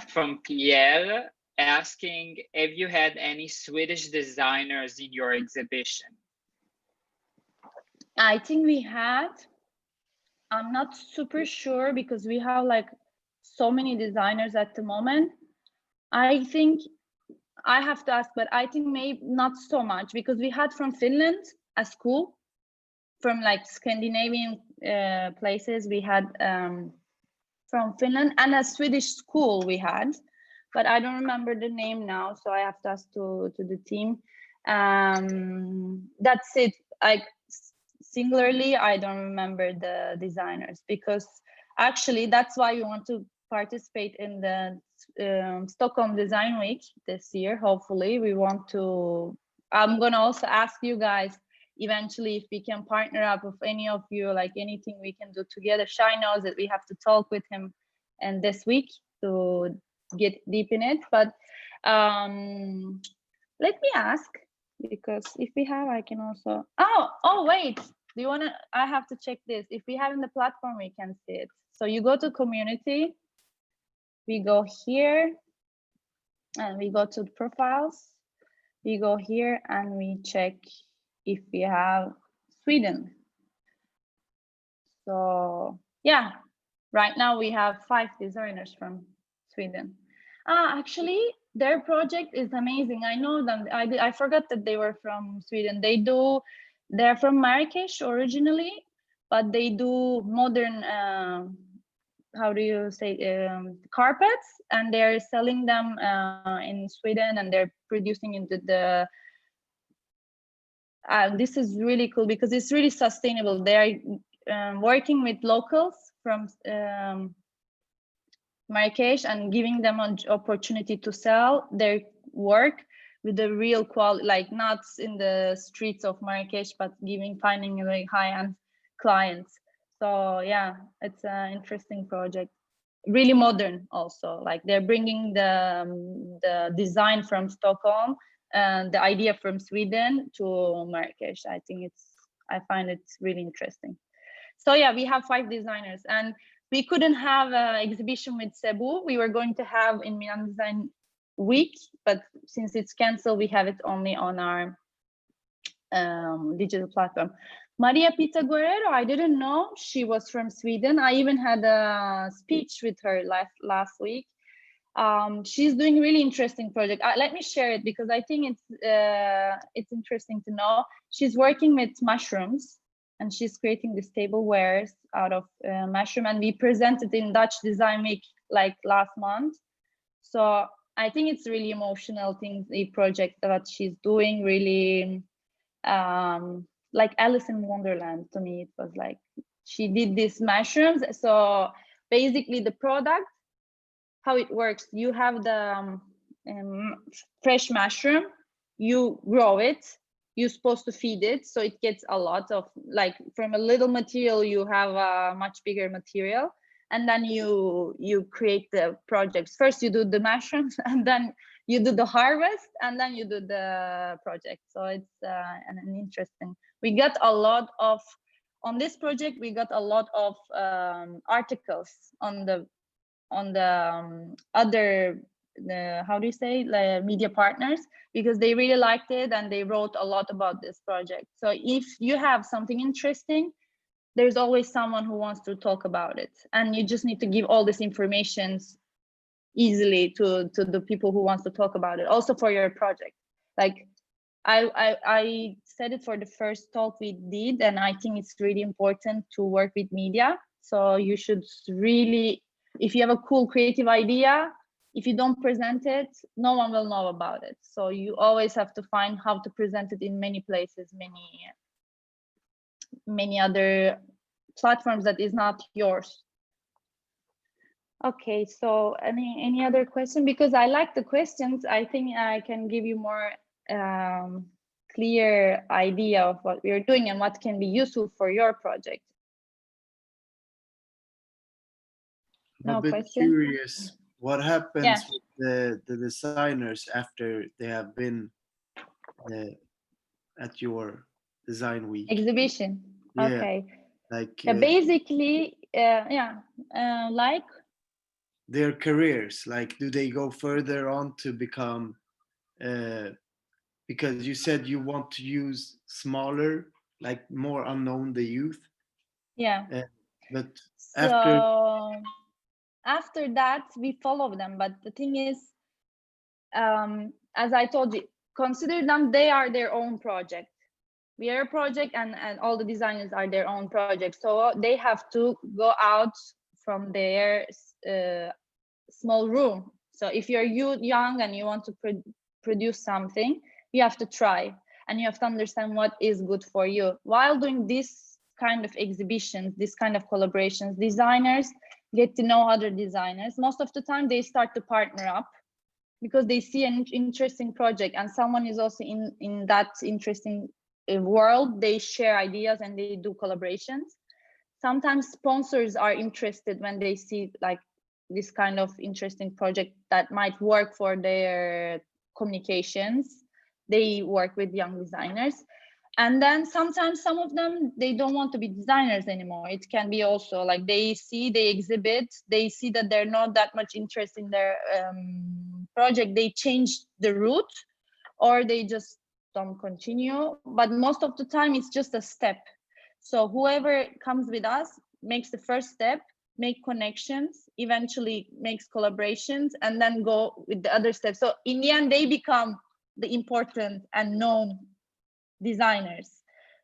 from Pierre asking if you had any Swedish designers in your exhibition. I think we had. I'm not super sure because we have like so many designers at the moment. I think I have to ask, but I think maybe not so much, because we had from Finland a school, from like Scandinavian places. We had from Finland, and a Swedish school we had, but I don't remember the name now, so I have to ask to the team. That's it. Like, singularly, I don't remember the designers, because actually that's why we want to participate in the Stockholm Design Week this year. Hopefully we want to, I'm gonna also ask you guys eventually if we can partner up with any of you, like anything we can do together. Shai knows that we have to talk with him and this week to get deep in it, but let me ask, because if we have, I can also, oh wait, do you want to, I have to check this. If we have in the platform, we can see it. So you go to community, we go here and we go to profiles, we go here and we check if we have Sweden. So yeah, right now we have 5 designers from Sweden. Actually, their project is amazing. I know them. I forgot that they were from Sweden. They're from Marrakesh originally, but they do modern, how do you say, carpets, and they're selling them in Sweden, and they're producing into the this is really cool because it's really sustainable. They're working with locals from Marrakesh and giving them an opportunity to sell their work with the real quality, like not in the streets of Marrakesh, but finding very high-end clients. So yeah, it's an interesting project. Really modern also. Like, they're bringing the design from Stockholm and the idea from Sweden to Marrakesh. I find it really interesting. So yeah, we have 5 designers, and we couldn't have an exhibition with Cebu. We were going to have in Milan Design Week, but since it's canceled, we have it only on our digital platform. Maria Pita Guerrero, I didn't know she was from Sweden. I even had a speech with her last week. She's doing really interesting project. Let me share it because I think it's interesting to know. She's working with mushrooms, and she's creating these tablewares out of mushroom, and we presented in Dutch Design Week like last month. So I think it's really emotional thing, the project that she's doing, really like Alice in Wonderland to me. It was like she did these mushrooms. So basically the product, how it works, you have the fresh mushroom, you grow it, you're supposed to feed it, so it gets a lot of, like, from a little material you have a much bigger material, and then you create the projects. First you do the mushrooms, and then you do the harvest, and then you do the project. So it's an interesting. We got a lot of, on this project we got a lot of articles on the other how do you say, media partners, because they really liked it and they wrote a lot about this project. So if you have something interesting, there's always someone who wants to talk about it, and you just need to give all this information easily to the people who wants to talk about it. Also for your project, like I said it for the first talk we did, and I think it's really important to work with media. So you should really, if you have a cool creative idea, if you don't present it, no one will know about it. So you always have to find how to present it in many places, many other platforms that is not yours. Okay, so any other question? Because I like the questions, I think I can give you more clear idea of what we are doing and what can be useful for your project. I'm a bit curious, what happens with the designers after they have been at your design week? Exhibition. Yeah. Okay. Like basically, like their careers, like do they go further on to become because you said you want to use smaller, like more unknown, the youth. Yeah. But so after that we follow them, but the thing is, as I told you, consider them, they are their own project. We are a project, and all the designers are their own project. So they have to go out from their small room. So if you're young and you want to produce something, you have to try, and you have to understand what is good for you. While doing this kind of exhibitions, this kind of collaborations, designers get to know other designers. Most of the time they start to partner up because they see an interesting project and someone is also in that interesting world. They share ideas and they do collaborations. Sometimes sponsors are interested when they see like this kind of interesting project that might work for their communications. They work with young designers. And then sometimes some of them, they don't want to be designers anymore. It can be also like they exhibit, they see that they're not that much interest in their project. They change the route or they just don't continue. But most of the time it's just a step. So whoever comes with us makes the first step, make connections, eventually makes collaborations, and then go with the other steps. So in the end, they become the important and known designers.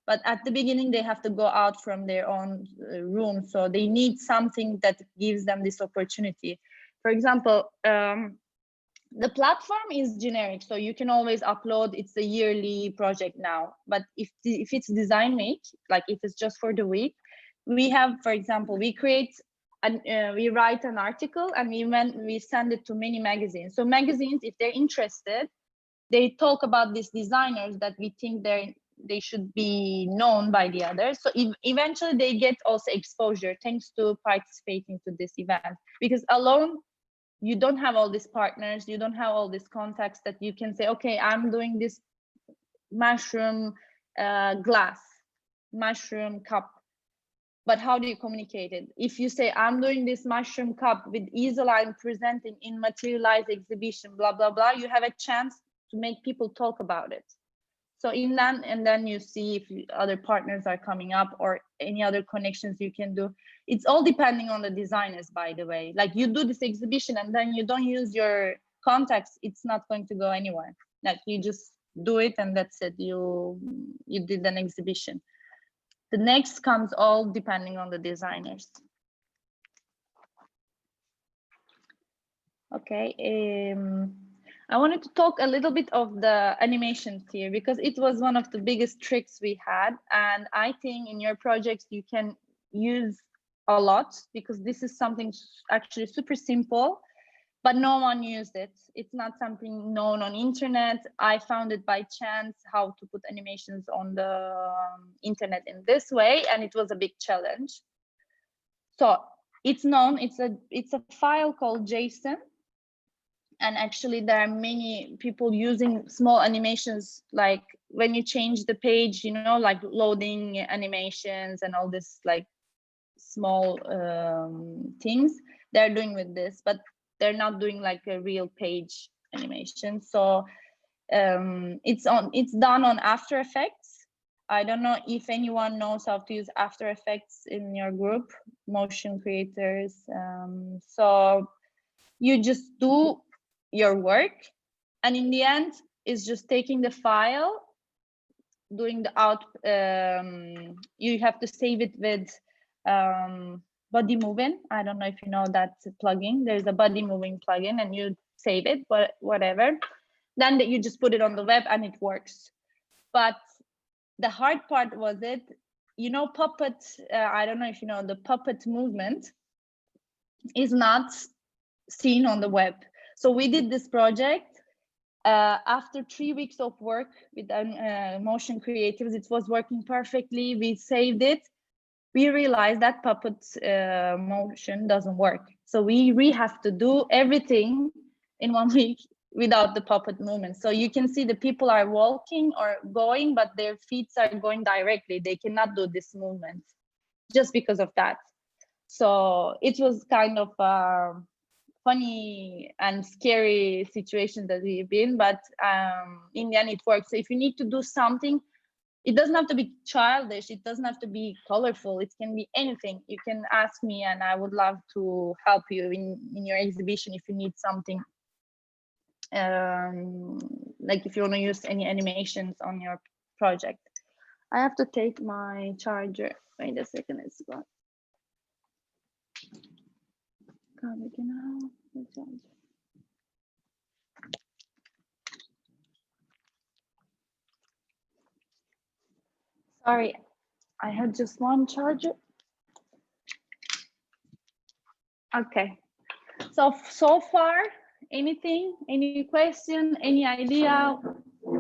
But at the beginning, they have to go out from their own room. So they need something that gives them this opportunity. For example, the platform is generic, so you can always upload. It's a yearly project now. But if it's design week, like if it's just for the week, we have, for example, we create and we write an article and we send it to many magazines. So magazines, if they're interested, they talk about these designers that we think they should be known by the others. So eventually they get also exposure thanks to participating to this event. Because alone, you don't have all these partners, you don't have all these contacts that you can say, okay, I'm doing this mushroom glass, mushroom cup. But how do you communicate it? If you say, I'm doing this mushroom cup with Isola, I'm presenting in Materialize exhibition, blah, blah, blah, you have a chance to make people talk about it. So in that, and then you see if other partners are coming up or any other connections you can do. It's all depending on the designers, by the way. Like you do this exhibition and then you don't use your contacts, it's not going to go anywhere. Like you just do it and that's it. You did an exhibition. The next comes all depending on the designers. Okay. I wanted to talk a little bit of the animations here because it was one of the biggest tricks we had. And I think in your projects, you can use a lot because this is something actually super simple, but no one used it. It's not something known on internet. I found it by chance how to put animations on the internet in this way. And it was a big challenge. So it's known, it's a file called JSON. And actually there are many people using small animations, like when you change the page, you know, like loading animations and all this like small things they're doing with this, but they're not doing like a real page animation. So it's done on After Effects. I don't know if anyone knows how to use After Effects in your group, motion creators. So you just do your work, and in the end, it's just taking the file, doing the out. You have to save it with body moving. I don't know if you know that plugin. There's a body moving plugin, and you save it, but whatever. Then you just put it on the web, and it works. But the hard part was Puppet. I don't know if you know, the Puppet movement is not seen on the web. So we did this project after 3 weeks of work with motion creatives. It was working perfectly. We saved it. We realized that Puppet motion doesn't work. So we have to do everything in 1 week without the Puppet movement. So you can see the people are walking or going, but their feet are going directly. They cannot do this movement just because of that. So it was kind of funny and scary situation that we've been, but in the end it works. So if you need to do something, it doesn't have to be childish, it doesn't have to be colorful, it can be anything. You can ask me and I would love to help you in your exhibition if you need something. Like if you want to use any animations on your project. I have to take my charger. Wait a second, it's gone. Sorry, I had just one charger. Okay, so far, anything, any question, any idea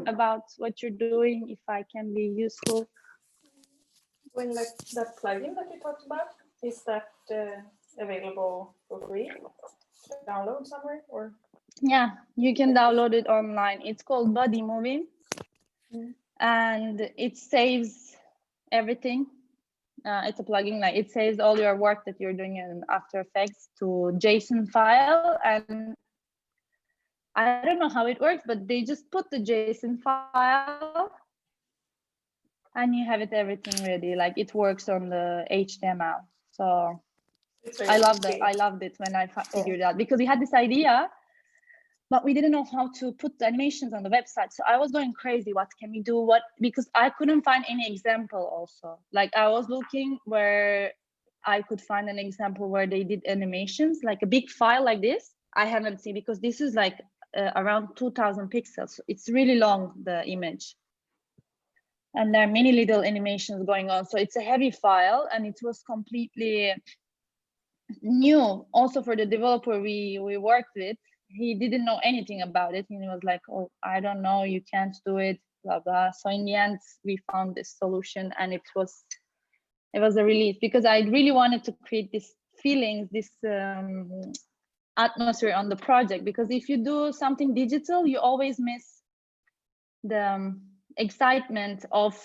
about what you're doing, if I can be useful? When that plugin that you talked about, is that available for free to download somewhere, or? Yeah, you can download it online. It's called Body Moving, and it saves everything. It's a plugin, like it saves all your work that you're doing in After Effects to JSON file, and I don't know how it works, but they just put the JSON file and you have everything ready. Like it works on the HTML. So I loved it. I loved it when I figured it out, because we had this idea, but we didn't know how to put the animations on the website. So I was going crazy. What can we do? Because I couldn't find any example also. Like I was looking where I could find an example where they did animations, like a big file like this. I haven't seen, because this is like around 2000 pixels. So it's really long, the image. And there are many little animations going on. So it's a heavy file, and it was completely new. Also for the developer we worked with, he didn't know anything about it. And he was like, oh, I don't know, you can't do it, blah, blah. So in the end, we found this solution, and it was a relief, because I really wanted to create this feelings, this atmosphere on the project. Because if you do something digital, you always miss the excitement of,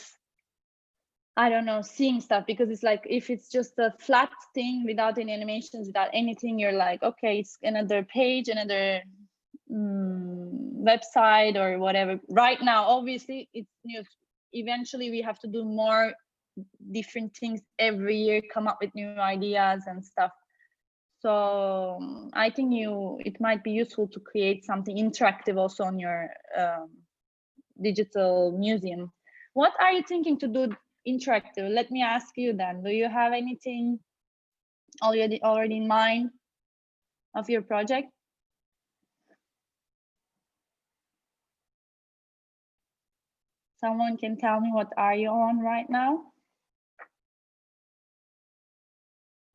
I don't know, seeing stuff. Because it's like, if it's just a flat thing without any animations, without anything, you're like, okay, it's another page, another website or whatever. Right now, obviously, it's new. Eventually, we have to do more different things every year, come up with new ideas and stuff. So I think it might be useful to create something interactive also on your digital museum. What are you thinking to do interactive? Let me ask you then, do you have anything already in mind of your project? Someone can tell me, what are you on right now?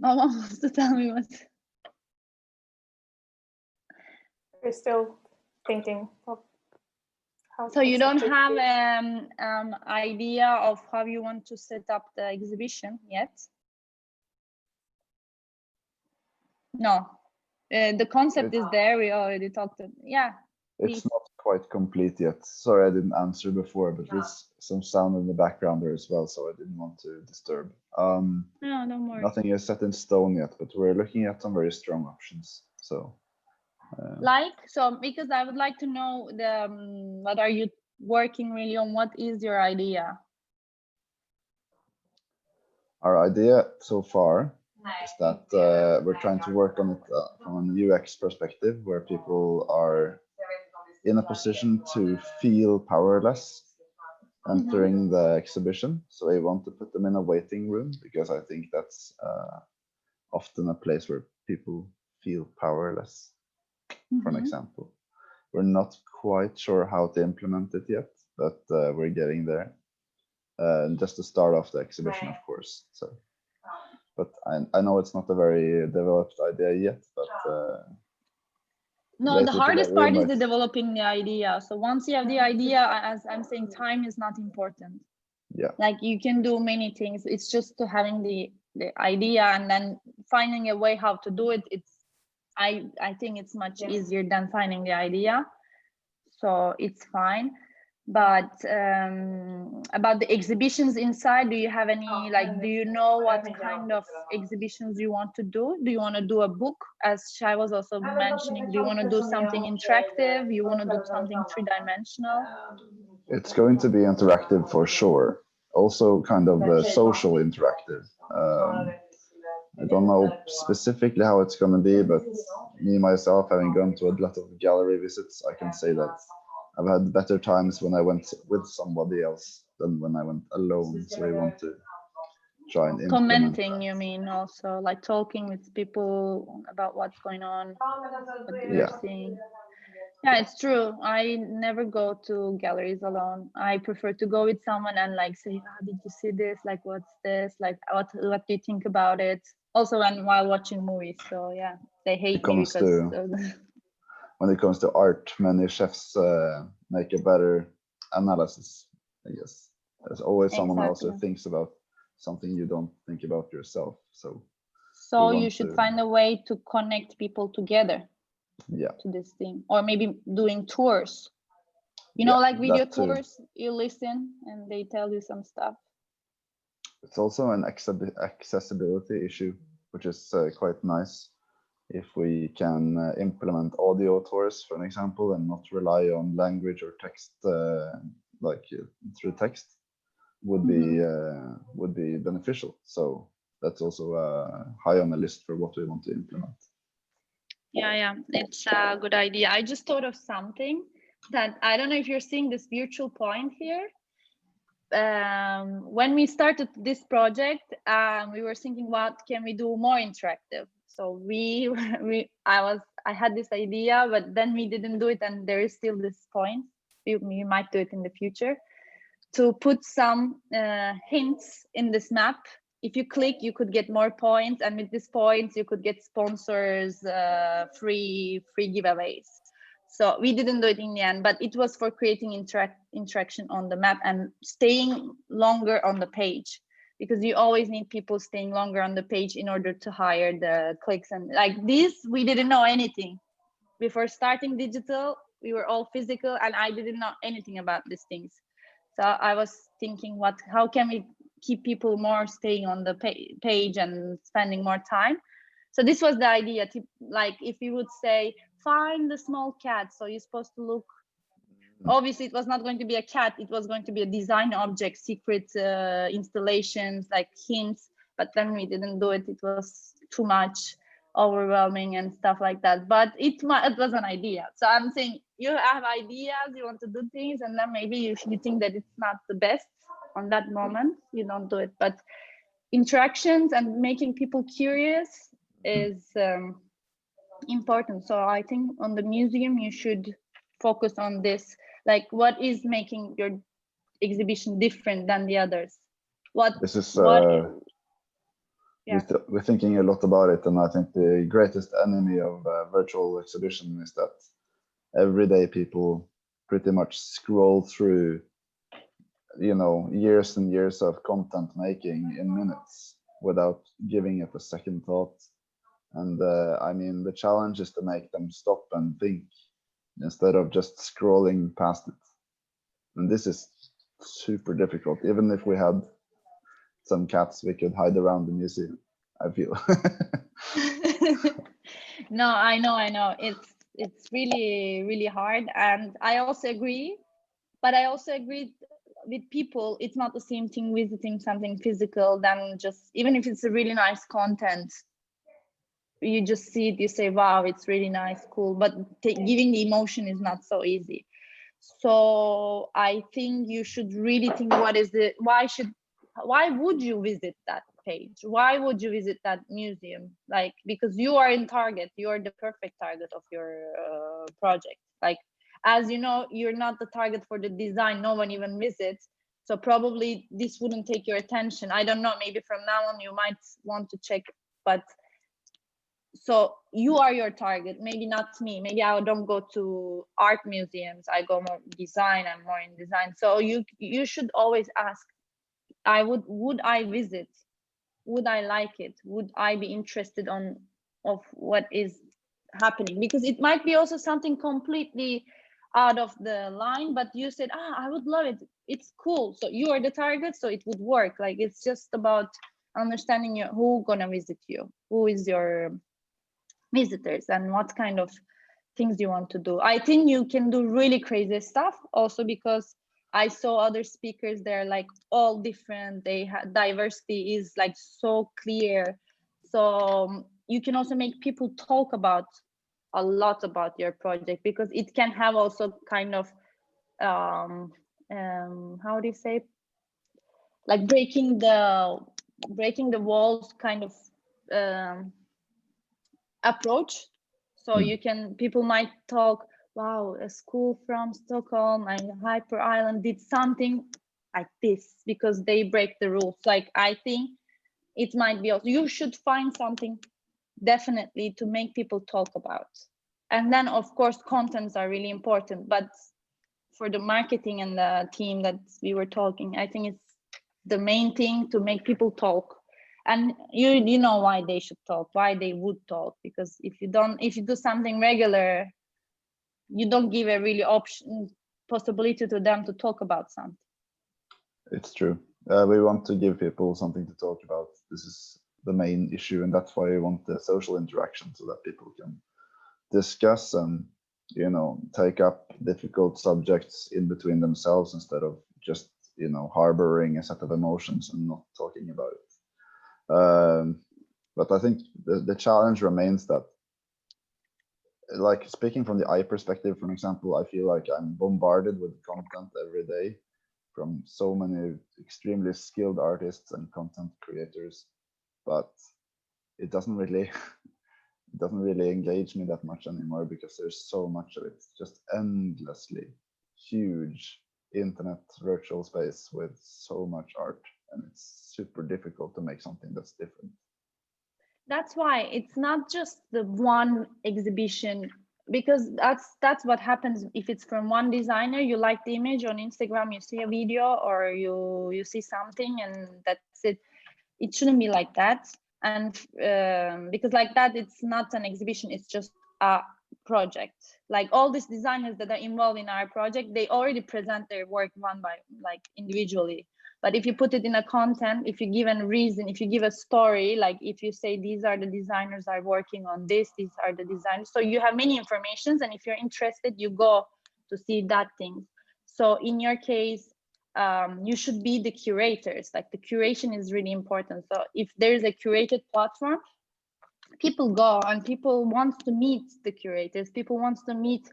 No one wants to tell me what. We're still thinking of how. So you don't have an idea of how you want to set up the exhibition yet? No, the concept is there. We already talked. Yeah. It's not quite complete yet. Sorry, I didn't answer before, but there's some sound in the background there as well, so I didn't want to disturb. No, don't worry. Nothing is set in stone yet, but we're looking at some very strong options. So, because I would like to know what are you working really on? What is your idea? Our idea so far is that we're trying to work on it from an UX perspective, where people are in a position to feel powerless entering the exhibition. So we want to put them in a waiting room, because I think that's often a place where people feel powerless, for an example. We're not quite sure how to implement it yet, but we're getting there. Just to start off the exhibition, of course. So, but I know it's not a very developed idea yet, but no, the hardest part is the developing the idea. So once you have the idea, as I'm saying, time is not important. Yeah. Like you can do many things. It's just to having the idea and then finding a way how to do it. I think it's much easier than finding the idea. So it's fine. But about the exhibitions inside, do you have any, like, do you know what kind of exhibitions you want to do? Do you want to do a book, as Shai was also mentioning? Do you want to do something interactive? You want to do something three-dimensional? It's going to be interactive for sure. Also kind of social interactive. I don't know specifically how it's going to be, but me, myself, having gone to a lot of gallery visits, I can say that I've had better times when I went with somebody else than when I went alone. So we want to try and commenting, you mean, also like talking with people about what's going on, what you're seeing. Yeah, it's true. I never go to galleries alone. I prefer to go with someone and like say, did you see this? Like, what's this? Like, what do you think about it? Also, while watching movies. So yeah, they hate me because when it comes to art, many chefs make a better analysis, I guess. There's always someone else who thinks about something you don't think about yourself. So you should find a way to connect people together. Yeah. To this thing, or maybe doing tours. You know, like video tours. You listen and they tell you some stuff. It's also an accessibility issue, which is quite nice. If we can implement audio tours, for an example, and not rely on language or text, like through text, would be beneficial. So that's also high on the list for what we want to implement. Yeah, it's a good idea. I just thought of something that I don't know if you're seeing this virtual point here. When we started this project, we were thinking, what can we do more interactive? So I had this idea, but then we didn't do it, and there is still this point. We might do it in the future, to put some hints in this map. If you click, you could get more points, and with these points, you could get sponsors, free giveaways. So we didn't do it in the end, but it was for creating interaction on the map and staying longer on the page, because you always need people staying longer on the page in order to hire the clicks. And like this, we didn't know anything. Before starting digital, we were all physical, and I didn't know anything about these things. So I was thinking, how can we keep people more staying on the page and spending more time? So this was the idea, to, like, if you would say, find the small cat. So you're supposed to look, obviously it was not going to be a cat, it was going to be a design object, secret installations, like hints, but then we didn't do it. It was too much, overwhelming and stuff like that, but it was an idea. So I'm saying, you have ideas, you want to do things, and then maybe you think that it's not the best on that moment, you don't do it. But interactions and making people curious is important. So I think on the museum, you should focus on this, like what is making your exhibition different than the others? This is we're thinking a lot about it, and I think the greatest enemy of virtual exhibition is that everyday people pretty much scroll through, years and years of content making in minutes without giving it a second thought. And I mean, the challenge is to make them stop and think instead of just scrolling past it. And this is super difficult. Even if we had some cats, we could hide around the museum, I feel. No, I know. It's really, really hard. And I also agree. But I also agree with people, it's not the same thing visiting something physical than just, even if it's a really nice content, you just see it, you say, wow, it's really nice, cool, but giving the emotion is not so easy. So I think you should really think, why would you visit that page? Why would you visit that museum? Like, because you are in target, you are the perfect target of your project. Like, as you know, you're not the target for the design, no one even visits. So probably this wouldn't take your attention. I don't know, maybe from now on you might want to check, but so you are your target, maybe not me. Maybe I don't go to art museums, I go more design, I'm more in design. So you should always ask, would I visit? Would I like it? Would I be interested of what is happening? Because it might be also something completely out of the line, but you said, I would love it, it's cool. So you are the target, so it would work. Like, it's just about understanding who gonna visit you, who is your visitors, and what kind of things you want to do. I think you can do really crazy stuff also, because I saw other speakers, they're like all different, diversity is like so clear. So you can also make people talk about a lot about your project, because it can have also kind of how do you say, like breaking the walls kind of approach. So you can, people might talk, wow, a school from Stockholm and Hyper Island did something like this, because they break the rules. Like, I think it might be also, you should find something definitely to make people talk about. And then of course contents are really important, but for the marketing and the team that we were talking, I think it's the main thing to make people talk. And you know why they should talk, why they would talk, because if you do something regular, you don't give a really possibility to them to talk about something. It's true. We want to give people something to talk about. This is the main issue, and that's why we want the social interaction, so that people can discuss and, you know, take up difficult subjects in between themselves, instead of just, you know, harboring a set of emotions and not talking about it. But I think the challenge remains that, like, speaking from the eye perspective, for example, I feel like I'm bombarded with content every day from so many extremely skilled artists and content creators, but it doesn't really engage me that much anymore, because there's so much of it. It's just endlessly huge internet virtual space with so much art, and it's super difficult to make something that's different. That's why it's not just the one exhibition, because that's what happens if it's from one designer. You like the image on Instagram, you see a video, or you see something, and that's it. It shouldn't be like that. And because like that, it's not an exhibition, it's just a project. Like, all these designers that are involved in our project, they already present their work one by, like, individually. But if you put it in a content, if you give a reason, if you give a story, like if you say these are the designers are working on this, these are the designers, so you have many informations, and if you're interested, you go to see that thing. So in your case, you should be the curators. Like, the curation is really important. So if there's a curated platform, people go, and people want to meet the curators, people want to meet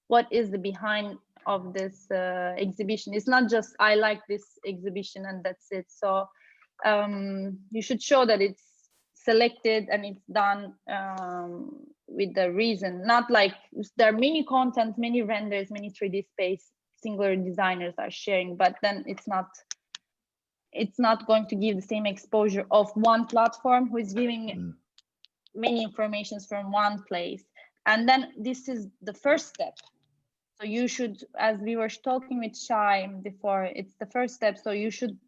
what is the behind of this exhibition. It's not just I like this exhibition and that's it. So you should show that it's selected and it's done with the reason, not like there are many contents, many renders, many 3D space singular designers are sharing, but then it's not going to give the same exposure of one platform who is giving many informations from one place. And then this is the first step. So you should, as we were talking with Shai before, it's the first step. So you should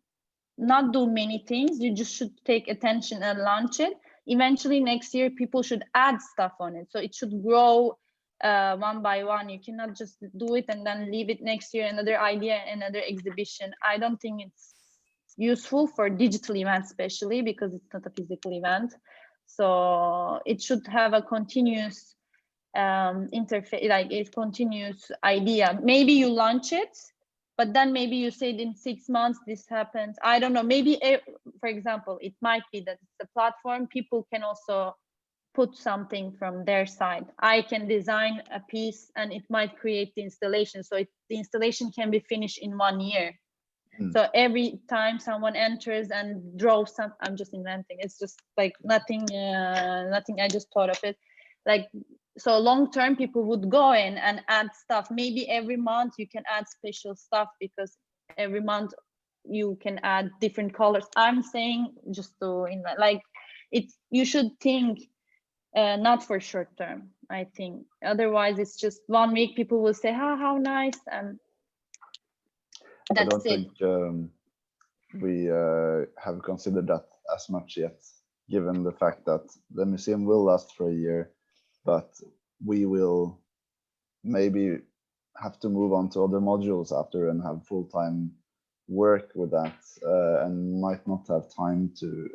not do many things. You just should take attention and launch it. Eventually next year, people should add stuff on it. So it should grow one by one. You cannot just do it and then leave it next year, another idea, another exhibition. I don't think it's useful for digital events, especially because it's not a physical event. So it should have a continuous interface, like a continuous idea. Maybe you launch it but then maybe you said in 6 months this happens. I don't know, maybe for example, it might be that it's a platform, people can also put something from their side. I can design a piece and it might create the installation, so the installation can be finished in 1 year. So every time someone enters and draws some, I'm just inventing, it's just like nothing, I just thought of it. Like, so long term people would go in and add stuff. Maybe every month you can add special stuff, because every month you can add different colors. I'm saying just to, like, it's, you should think not for short term, I think. Otherwise it's just 1 week, people will say, oh, how nice, and I don't think we have considered that as much yet, given the fact that the museum will last for a year, but we will maybe have to move on to other modules after and have full-time work with that, and might not have time to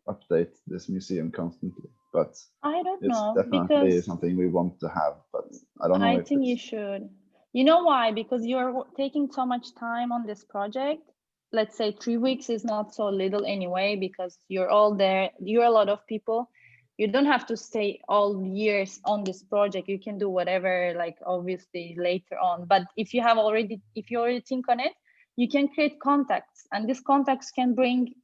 update this museum constantly. But I don't it's know, definitely because something we want to have, but I don't know. I think you should. You know why? Because you're taking so much time on this project. Let's say 3 weeks is not so little anyway, because you're all there. You're a lot of people. You don't have to stay all years on this project. You can do whatever, like obviously later on. But if you already think on it, you can create contacts, and these contacts can bring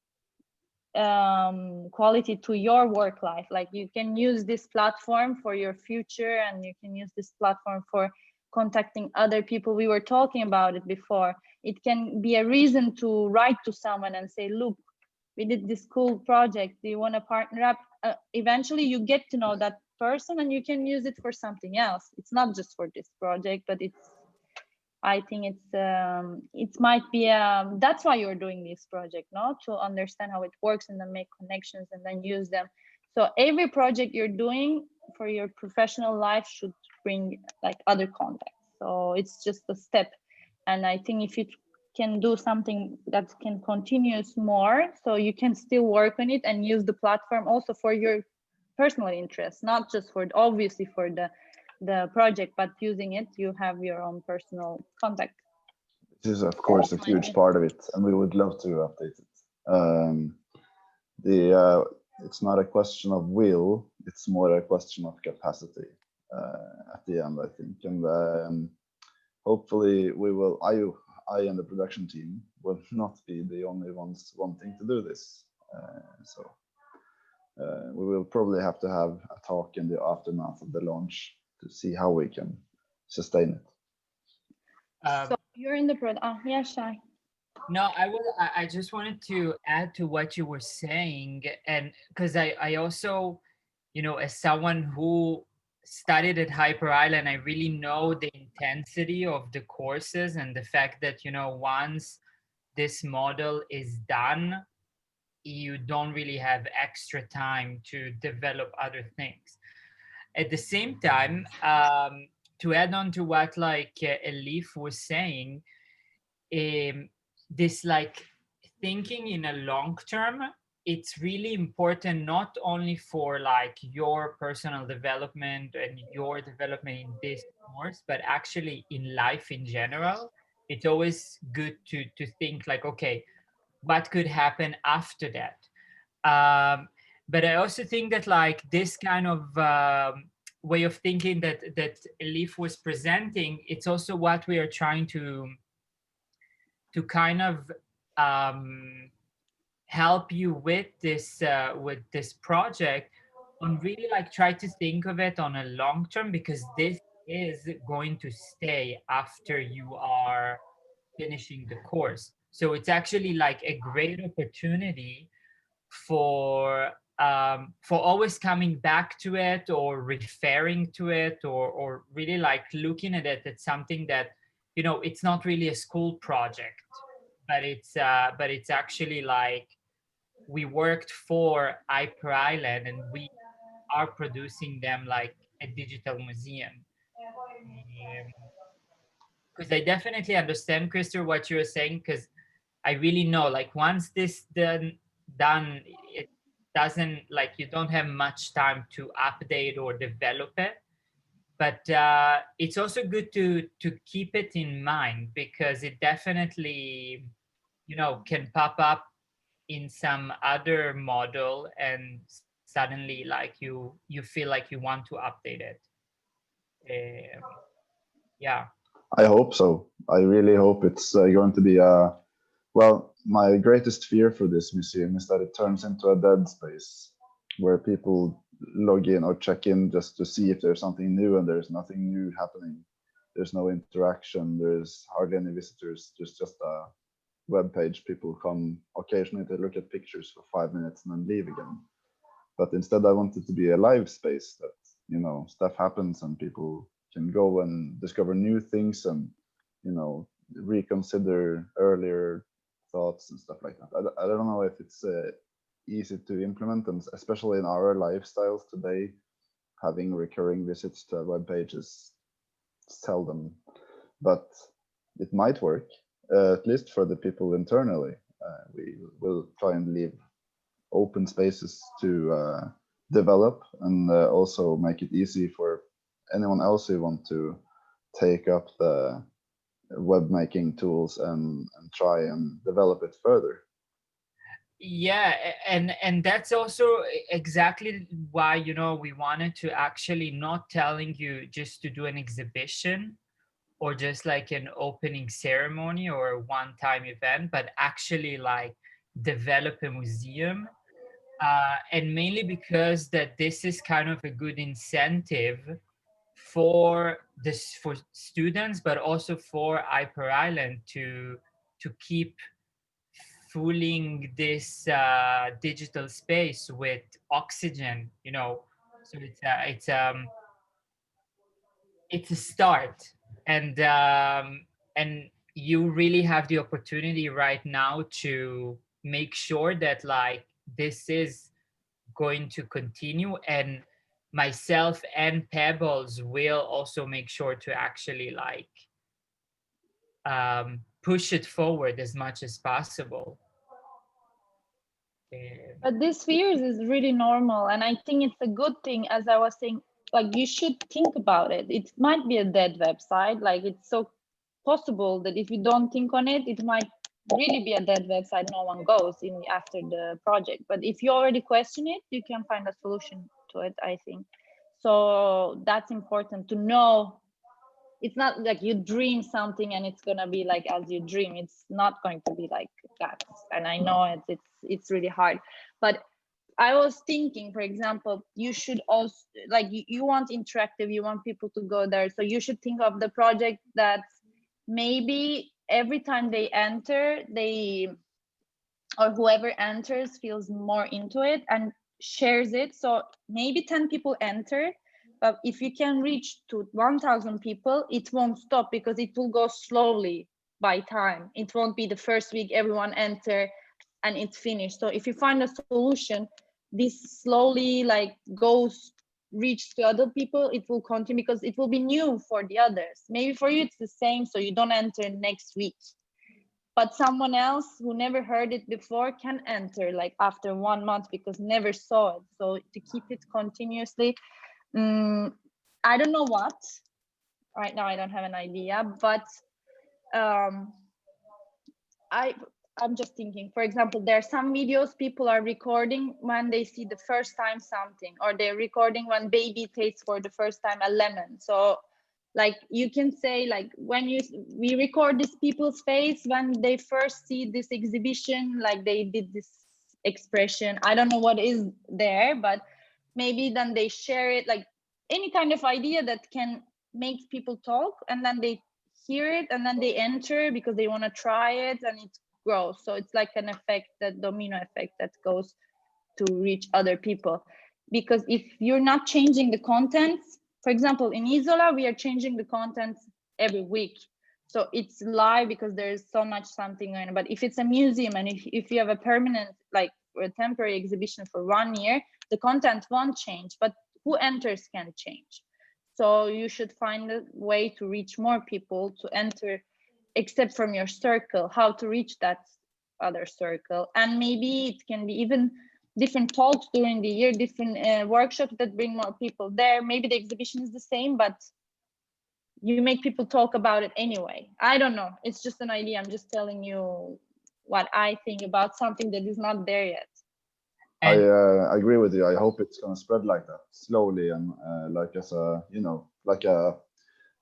quality to your work life. Like, you can use this platform for your future, and you can use this platform for contacting other people. We were talking about it before. It can be a reason to write to someone and say, look, we did this cool project, do you want to partner up? Eventually you get to know that person, and you can use it for something else. It's not just for this project, but I think it might be that's why you're doing this project, no? To understand how it works, and then make connections and then use them. So every project you're doing for your professional life should bring like other contacts. So it's just a step. And I think if you can do something that can continue more, so you can still work on it and use the platform also for your personal interests, not just for obviously for the project, but using it, you have your own personal contact. This is of course a huge part of it, and we would love to update it. It's not a question of will, it's more a question of capacity at the end, I think. And hopefully we will, I and the production team will not be the only ones wanting to do this. So we will probably have to have a talk in the aftermath of the launch to see how we can sustain it. So you're in the product. Yeah, Shai. No, I just wanted to add to what you were saying, and because I also, you know, as someone who studied at Hyper Island, I really know the intensity of the courses, and the fact that, you know, once this model is done, you don't really have extra time to develop other things. At the same time, to add on to what like Elif was saying, this like thinking in a long term, it's really important, not only for like your personal development and your development in this course, but actually in life in general. It's always good to think like, okay, what could happen after that? But I also think that like this kind of way of thinking that Elif was presenting, it's also what we are trying to kind of help you with this project, on really like try to think of it on a long term, because this is going to stay after you are finishing the course. So it's actually like a great opportunity for always coming back to it, or referring to it, or really like looking at it as something that, you know, it's not really a school project, but it's actually like we worked for Hyper Island, and we are producing them like a digital museum. Because I definitely understand, Christopher, what you're saying, because I really know, like, once this done, it doesn't, like, you don't have much time to update or develop it. But it's also good to keep it in mind, because it definitely, you know, can pop up in some other model, and suddenly like you feel like you want to update it. Yeah. I hope so. I really hope it's going to be well, my greatest fear for this museum is that it turns into a dead space where people log in or check in just to see if there's something new, and there's nothing new happening. There's no interaction. There's hardly any visitors. There's just a web page. People come occasionally to look at pictures for 5 minutes and then leave again. But instead, I want it to be a live space that, you know, stuff happens and people can go and discover new things and, you know, reconsider earlier thoughts and stuff like that. I don't know if it's easy to implement, and especially in our lifestyles today, having recurring visits to a web page is seldom, but it might work, at least for the people internally. We will try and leave open spaces to develop, and also make it easy for anyone else who want to take up the web making tools and try and develop it further. Yeah, and that's also exactly why, you know, we wanted to actually not telling you just to do an exhibition or just like an opening ceremony or a one-time event, but actually like develop a museum. And mainly because that this is kind of a good incentive for students, but also for Hyper Island to keep filling this digital space with oxygen, you know. So it's a start, and you really have the opportunity right now to make sure that like this is going to continue, and myself and Pebbles will also make sure to actually like push it forward as much as possible. But this fears is really normal, and I think it's a good thing. As I was saying, like, you should think about it. It might be a dead website. Like, it's so possible that if you don't think on it, it might really be a dead website. No one goes in after the project. But if you already question it, you can find a solution to it, I think. So that's important to know. It's not like you dream something and it's gonna be like as you dream. It's not going to be like that. And I know it's really hard. But I was thinking, for example, you should also, like, you want interactive, you want people to go there. So you should think of the project that maybe every time they enter, or whoever enters feels more into it and shares it. So maybe 10 people enter, but if you can reach to 1,000 people, it won't stop, because it will go slowly by time. It won't be the first week everyone enter and it's finished. So if you find a solution, this slowly like reach to other people, it will continue, because it will be new for the others. Maybe for you it's the same, so you don't enter next week, but someone else who never heard it before can enter like after 1 month because never saw it. So to keep it continuously, I don't know what. Right now I don't have an idea, but I'm just thinking, for example, there are some videos people are recording when they see the first time something, or they're recording when baby tastes for the first time a lemon. So like you can say, like, when we record this people's face when they first see this exhibition, like they did this expression. I don't know what is there, but maybe then they share it, like any kind of idea that can make people talk, and then they hear it and then they enter because they want to try it, and it grows. So it's like an effect, that domino effect that goes to reach other people. Because if you're not changing the contents, for example, in Isola, we are changing the contents every week. So it's live because there's so much something going on. But if it's a museum, and if you have a permanent, like a temporary exhibition for 1 year, the content won't change, but who enters can change. So you should find a way to reach more people to enter, except from your circle, how to reach that other circle. And maybe it can be even different talks during the year, different workshops that bring more people there. Maybe the exhibition is the same, but you make people talk about it anyway. I don't know. It's just an idea. I'm just telling you what I think about something that is not there yet. I agree with you. I hope it's going to spread like that slowly and like as a, you know, like a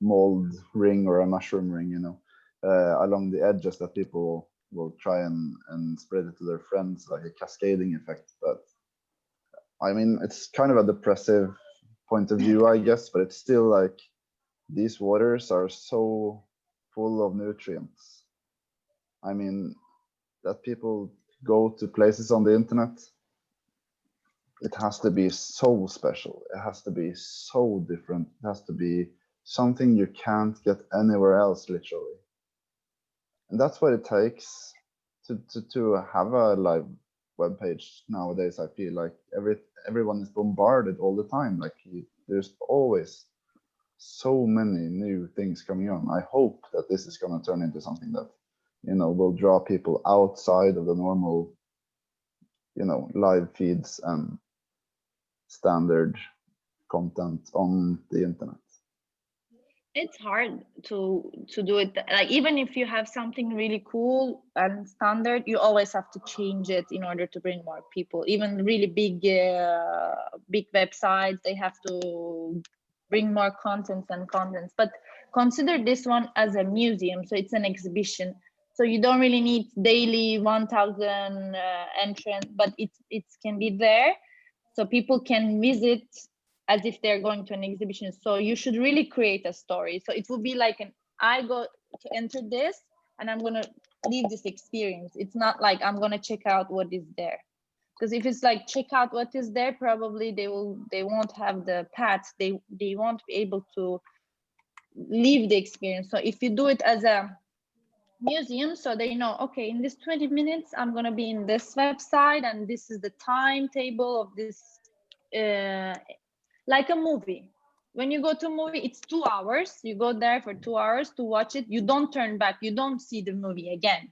mold ring or a mushroom ring, you know, along the edges, that people will try and spread it to their friends, like a cascading effect. But I mean, it's kind of a depressive point of view, I guess, but it's still like these waters are so full of nutrients. I mean, that people go to places on the internet, it has to be so special. It has to be so different. It has to be something you can't get anywhere else, literally. And that's what it takes to have a live web page nowadays. I feel like everyone is bombarded all the time. Like there's always so many new things coming on. I hope that this is going to turn into something that, you know, will draw people outside of the normal, you know, live feeds and standard content on the internet. It's hard to do it. Like, even if you have something really cool and standard, you always have to change it in order to bring more people. Even really big websites, they have to bring more contents. But consider this one as a museum, so it's an exhibition. So you don't really need daily 1,000 entrants, but it can be there, so people can visit as if they're going to an exhibition. So you should really create a story. So it will be like I go to enter this and I'm gonna leave this experience. It's not like I'm gonna check out what is there. Because if it's like check out what is there, probably they won't have the path. They won't be able to leave the experience. So if you do it as a museum, so they know, okay, in this 20 minutes, I'm gonna be in this website and this is the timetable of this, like a movie. When you go to a movie, it's 2 hours. You go there for 2 hours to watch it. You don't turn back. You don't see the movie again.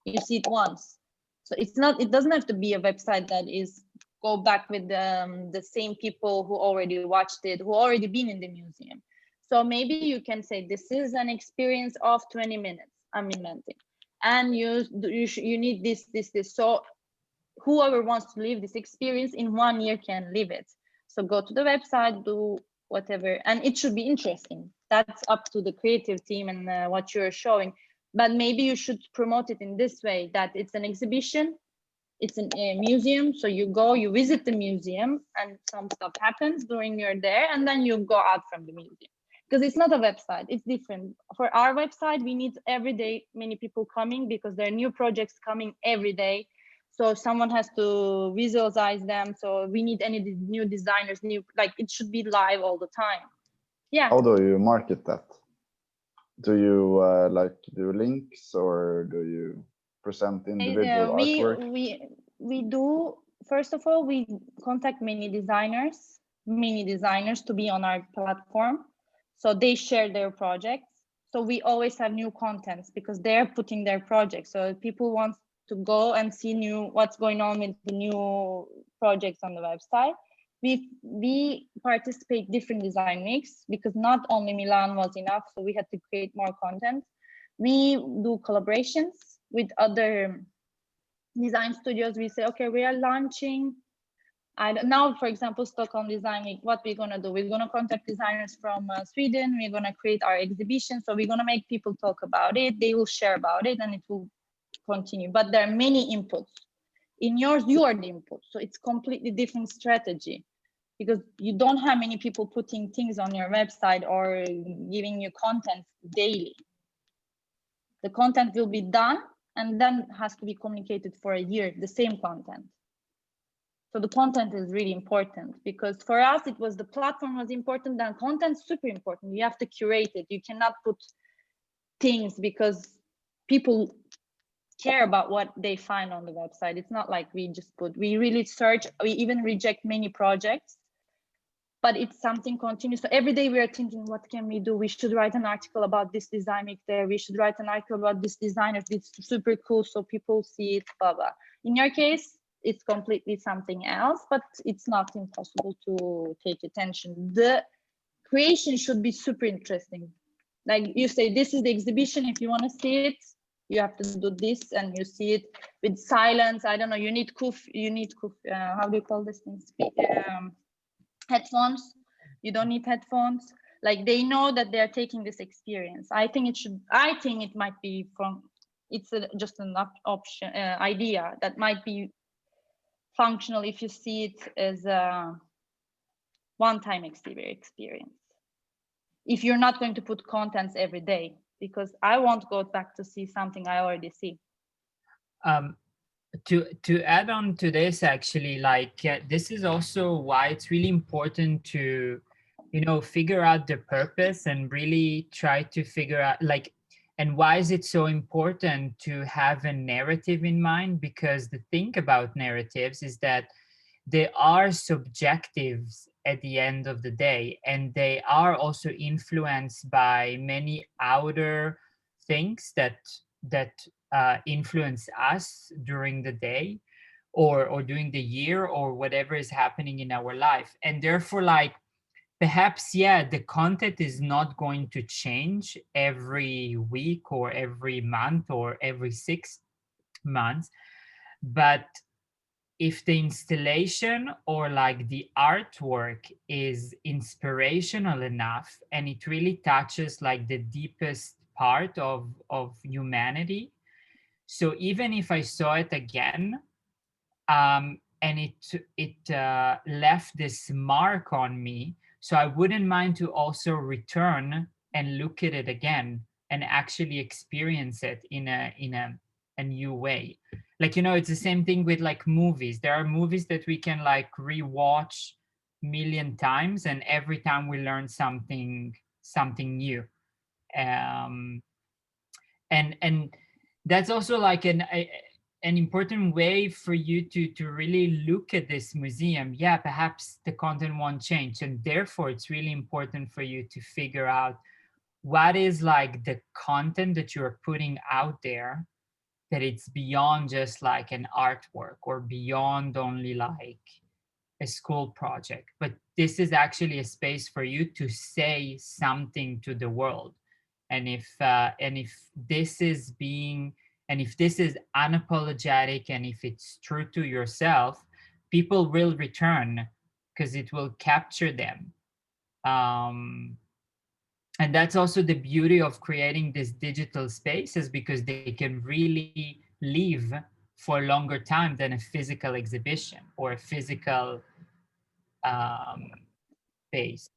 You see it once. So it doesn't have to be a website that is go back with the same people who already watched it, who already been in the museum. So maybe you can say this is an experience of 20 minutes. I'm inventing, and you need this. So whoever wants to live this experience in 1 year can live it. So go to the website, do whatever, and it should be interesting. That's up to the creative team and what you're showing. But maybe you should promote it in this way, that it's an exhibition, it's a museum. So you go, you visit the museum, and some stuff happens during you're there, and then you go out from the museum. Because it's not a website, it's different. For our website, we need every day many people coming, because there are new projects coming every day. So someone has to visualize them. So we need any new designers, like it should be live all the time. Yeah. How do you market that? Do you like do links, or do you present individual artwork? We do, first of all, we contact many designers to be on our platform. So they share their projects. So we always have new contents because they're putting their projects. So people want to go and see what's going on with the new projects on the website. We participate different design weeks, because not only Milan was enough, so we had to create more content. We do collaborations with other design studios. We say, okay, we are launching. Now, for example, Stockholm Design Week, what we're gonna do, we're gonna contact designers from Sweden. We're gonna create our exhibition. So we're gonna make people talk about it. They will share about it, and it will continue. But there are many inputs. In yours, you are the input. So it's completely different strategy, because you don't have many people putting things on your website or giving you content daily. The content will be done and then has to be communicated for a year, the same content. So the content is really important, because for us, it was the platform was important, then content super important. You have to curate it. You cannot put things, because people care about what they find on the website. It's not like we just we really search, we even reject many projects, but it's something continuous. So every day we are thinking, what can we do? We should write an article about this design week there. We should write an article about this designer. It's super cool, so people see it, blah, blah. In your case, it's completely something else, but it's not impossible to take attention. The creation should be super interesting. Like you say, this is the exhibition. If you want to see it, you have to do this, and you see it with silence. I don't know. You need how do you call this thing? Headphones. You don't need headphones. Like they know that they are taking this experience. I think it might be it's just an option idea that might be functional if you see it as a one-time experience. If you're not going to put contents every day, because I won't go back to see something I already see. To add on to this, actually, like this is also why it's really important to, figure out the purpose and really try to figure out and why is it so important to have a narrative in mind? Because the thing about narratives is that they are subjectives at the end of the day, and they are also influenced by many outer things that influence us during the day or during the year or whatever is happening in our life. And therefore, perhaps, the content is not going to change every week or every month or every 6 months, but if the installation or the artwork is inspirational enough and it really touches the deepest part of humanity, so even if I saw it again and it left this mark on me, so I wouldn't mind to also return and look at it again and actually experience it in a new way. It's the same thing with movies. There are movies that we can rewatch million times, and every time we learn something new. And that's also an important way for you to really look at this museum. Perhaps the content won't change, and therefore it's really important for you to figure out what is the content that you're putting out there, that it's beyond just an artwork or beyond only a school project, but this is actually a space for you to say something to the world. And if this is unapologetic, and if it's true to yourself, people will return because it will capture them. And that's also the beauty of creating these digital spaces, because they can really live for a longer time than a physical exhibition or a physical space.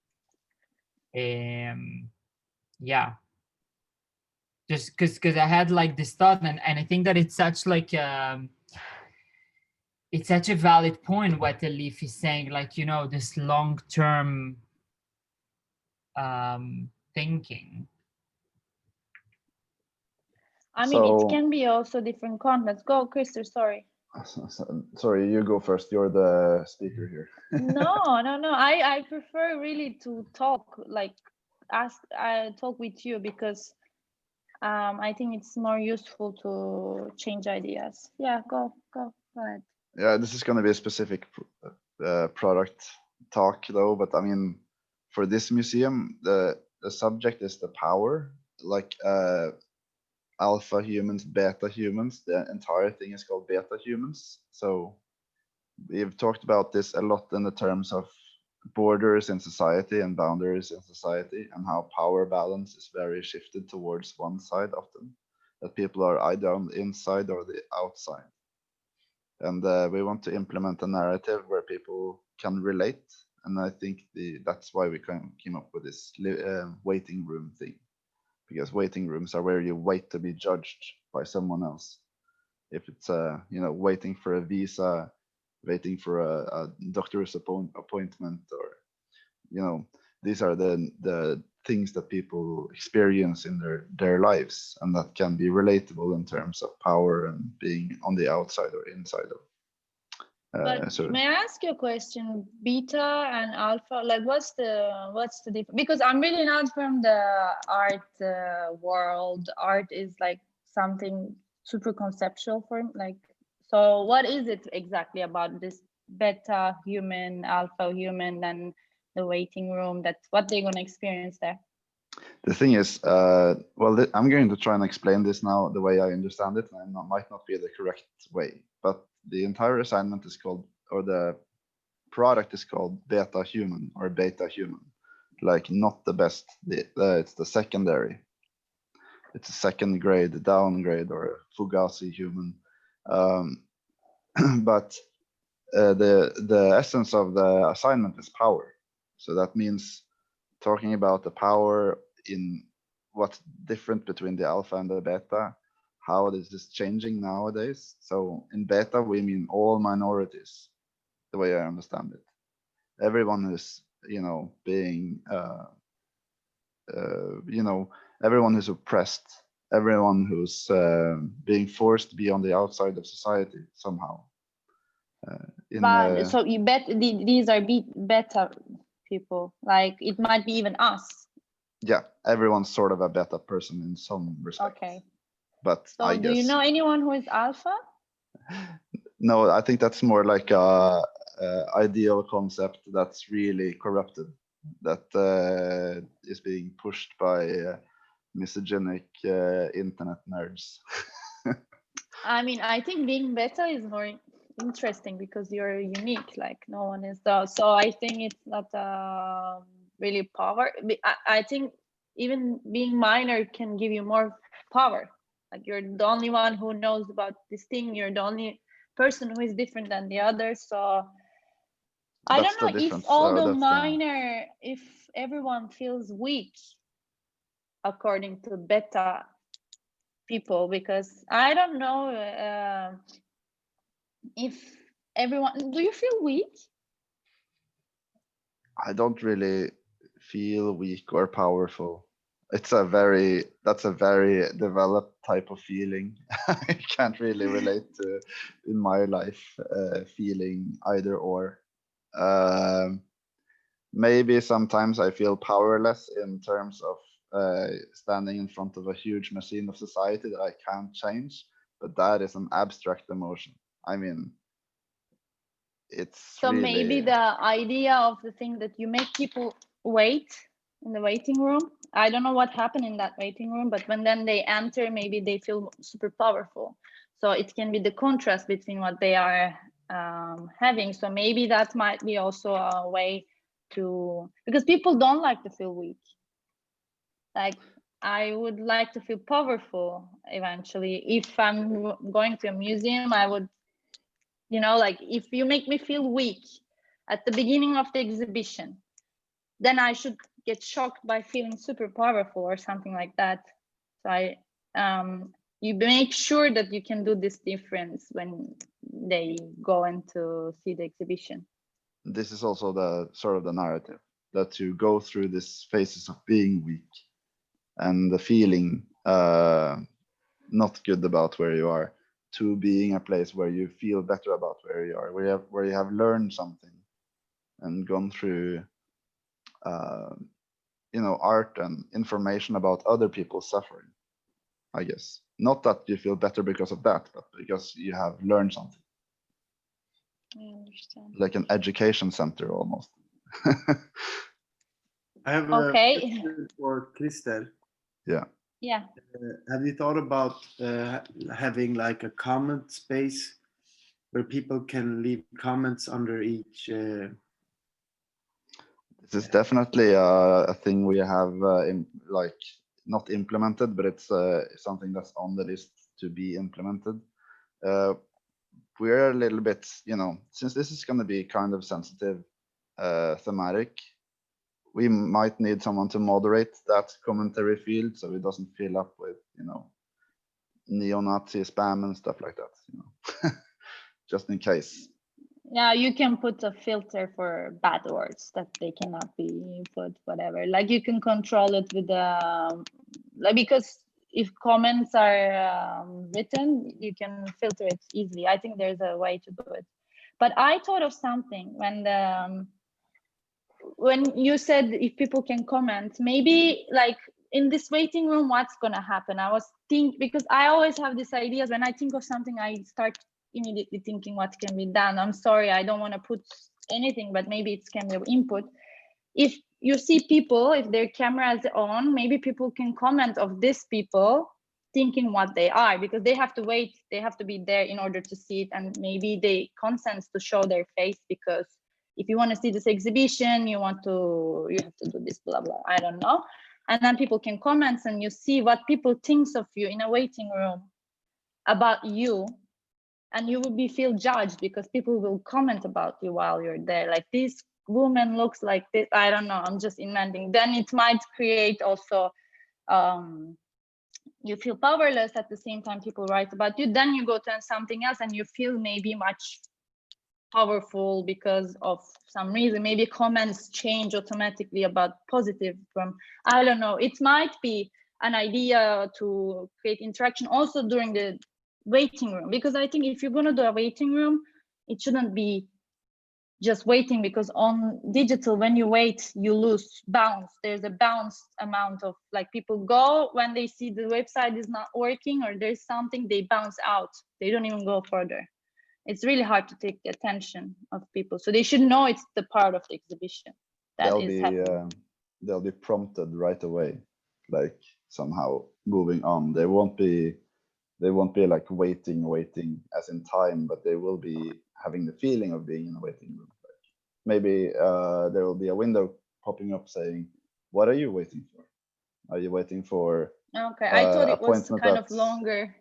Just because I had this thought, and I think that it's such it's such a valid point what Elif is saying, this long-term thinking. I mean, it can be also different contents. Go, Christer, sorry. Sorry, you go first. You're the speaker here. No. I prefer really to talk, talk with you, because I think it's more useful to change ideas. Yeah, go ahead. Yeah, this is going to be a specific product talk, though. But I mean, for this museum, the subject is the power, alpha humans, beta humans. The entire thing is called beta humans. So we've talked about this a lot in the terms of borders in society and boundaries in society, and how power balance is very shifted towards one side often, that people are either on the inside or the outside. And we want to implement a narrative where people can relate. And I think that's why we came up with this waiting room thing, because waiting rooms are where you wait to be judged by someone else. If it's waiting for a visa, waiting for a doctor's appointment, or these are the things that people experience in their lives, and that can be relatable in terms of power and being on the outside or inside of. But may I ask you a question? Beta and alpha, what's the difference? Because I'm really not from the art world. Art is something super conceptual for me, So what is it exactly about this beta human, alpha human, and the waiting room? That's what they're going to experience there. The thing is, well, I'm going to try and explain this now the way I understand it, and it might not be the correct way, but the entire assignment is called, or the product is called beta human or beta human, like not the best. It's the secondary. It's a second grade downgrade or Fugazi human. But the essence of the assignment is power. So that means talking about the power in what's different between the alpha and the beta, how this is changing nowadays. So in beta, we mean all minorities, the way I understand it. Everyone who's, being, everyone who's oppressed, everyone who's being forced to be on the outside of society somehow. So you bet these are beta people, like it might be even us. Yeah, everyone's sort of a beta person in some respect. Okay. But so I do guess, you know anyone who is alpha? No, I think that's more like a ideal concept that's really corrupted, that is being pushed by misogynic internet nerds. I mean, I think being beta is more interesting because you're unique, like no one is though. So I think it's not really power. I think even being minor can give you more power. Like you're the only one who knows about this thing. You're the only person who is different than the others. So I don't know if all the minor, if everyone feels weak according to beta people, because I don't know if everyone, do you feel weak? I don't really feel weak or powerful. That's a very developed type of feeling. I can't really relate to in my life feeling either or. Maybe sometimes I feel powerless in terms of standing in front of a huge machine of society that I can't change, but that is an abstract emotion. I mean, it's so really... maybe the idea of the thing that you make people wait in the waiting room. I don't know what happened in that waiting room, but when then they enter, maybe they feel super powerful. So it can be the contrast between what they are having. So maybe that might be also a way to, because people don't like to feel weak. Like I would like to feel powerful eventually. If I'm going to a museum, I would, like if you make me feel weak at the beginning of the exhibition, then I should get shocked by feeling super powerful or something like that. So you make sure that you can do this difference when they go in to see the exhibition. This is also the sort of the narrative, that you go through these phases of being weak and the feeling not good about where you are, to being a place where you feel better about where you are, where you have learned something and gone through art and information about other people's suffering, I guess. Not that you feel better because of that, but because you have learned something. I understand. Like an education center almost. I have a question for Christer. Yeah. Yeah. Have you thought about having like a comment space where people can leave comments under each? This is definitely a thing we have not implemented, but it's something that's on the list to be implemented. We're a little bit, since this is going to be kind of sensitive, thematic, we might need someone to moderate that commentary field so it doesn't fill up with, neo-Nazi spam and stuff like that, just in case. Yeah, you can put a filter for bad words that they cannot be put, whatever. Like you can control it with because if comments are written, you can filter it easily. I think there's a way to do it. But I thought of something when you said if people can comment, maybe like in this waiting room, what's gonna happen? I was thinking, because I always have these ideas when I think of something, I start immediately thinking what can be done. I'm sorry, I don't want to put anything, but maybe it can be input. If you see people, if their camera is on, maybe people can comment of these people thinking what they are, because they have to wait, they have to be there in order to see it, and maybe they consent to show their face, because if you want to see this exhibition, you have to do this, blah blah, I don't know. And then people can comment, and you see what people thinks of you in a waiting room about you, and you will feel judged because people will comment about you while you're there, like this woman looks like this, I don't know, I'm just inventing. Then it might create also you feel powerless. At the same time people write about you, then you go to something else and you feel maybe much powerful because of some reason. Maybe comments change automatically about positive from, I don't know, it might be an idea to create interaction also during the waiting room, because I think if you're going to do a waiting room, it shouldn't be just waiting, because on digital, when you wait, you lose bounce. There's a bounce amount of, like, people go when they see the website is not working or there's something, they bounce out, they don't even go further. It's really hard to take the attention of people, so they should know it's the part of the exhibition that they'll be prompted right away, like somehow moving on. They won't be like waiting as in time, but they will be having the feeling of being in a waiting room. Like maybe there will be a window popping up saying, what are you waiting for? Are you waiting for okay, I thought it was kind of longer.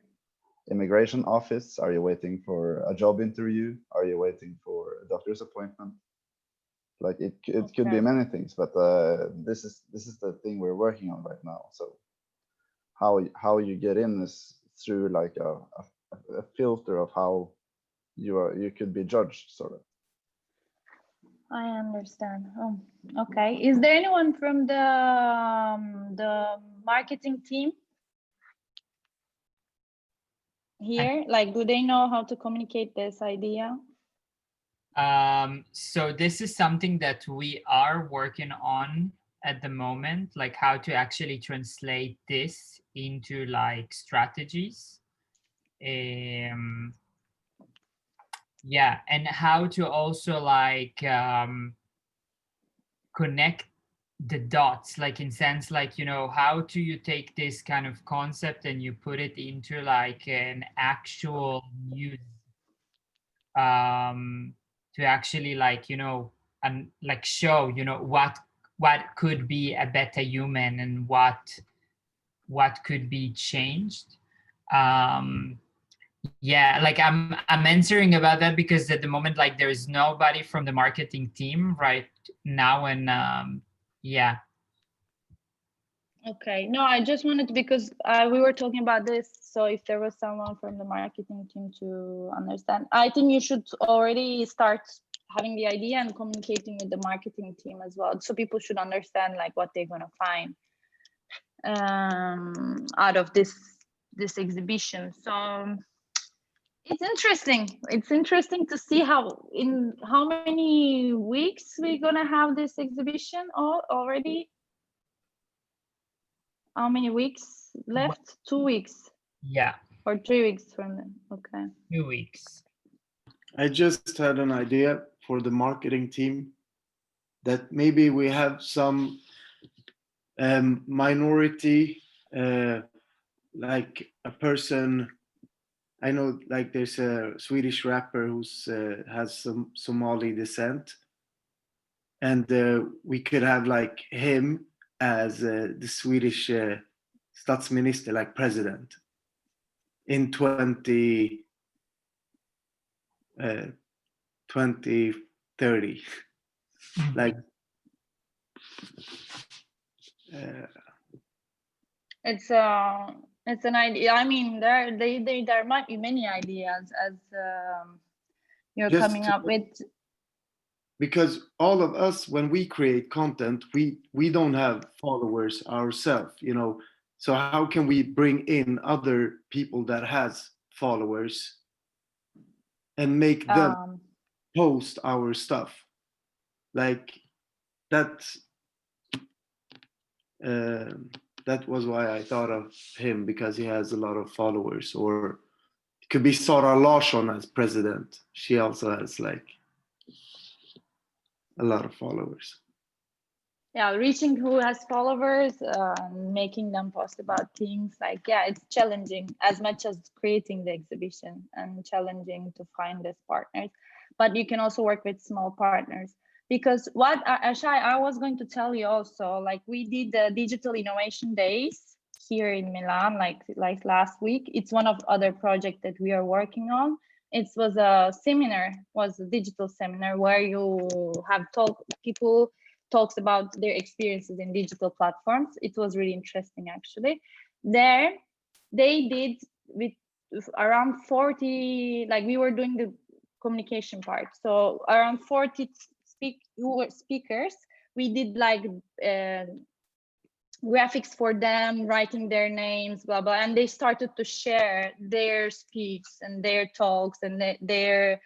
Immigration office? Are you waiting for a job interview? Are you waiting for a doctor's appointment? Like it could be many things, but this is the thing we're working on right now. So how you get in is through like a filter of how you could be judged, sort of. I understand. Oh, okay. Is there anyone from the marketing team here? Like, do they know how to communicate this idea? So this is something that we are working on at the moment, like how to actually translate this into like strategies. Yeah, and how to also like connect the dots, like in sense, like, you know, how do you take this kind of concept and you put it into like an actual use to actually, like, you know, and like show, you know, what could be a better human and what could be changed. Yeah, like I'm answering about that because at the moment, like, there is nobody from the marketing team right now, and yeah. Okay, no, I just wanted to, because we were talking about this, so if there was someone from the marketing team to understand, I think you should already start having the idea and communicating with the marketing team as well, so people should understand like what they're gonna find out of this exhibition. So it's interesting. It's interesting to see in how many weeks we're gonna have this exhibition already. How many weeks left? 2 weeks. Yeah. Or 3 weeks from then. Okay. 2 weeks. I just had an idea for the marketing team that maybe we have some minority, like a person. I know, like, there's a Swedish rapper who's has some Somali descent, and we could have like him as the Swedish statsminister, like president, in 2030. Like, it's an idea. I mean, there might be many ideas as you're coming up with. Because all of us, when we create content, we don't have followers ourselves, you know. So how can we bring in other people that has followers and make them post our stuff? Like that was why I thought of him, because he has a lot of followers, or Could be Sara Larsson as president. She also has like a lot of followers. Yeah, reaching who has followers, making them post about things like, yeah, it's challenging as much as creating the exhibition and challenging to find these partners. But you can also work with small partners, because what Ashai, I was going to tell you also, like we did the digital innovation days here in Milan, like last week. It's one of other projects that we are working on. It was a seminar, was a digital seminar where you have people talks about their experiences in digital platforms. It was really interesting, actually. There, they did with around 40, like we were doing the communication part. So around 40 speakers, we did like graphics for them, writing their names, blah, blah. And they started to share their speech and their talks and their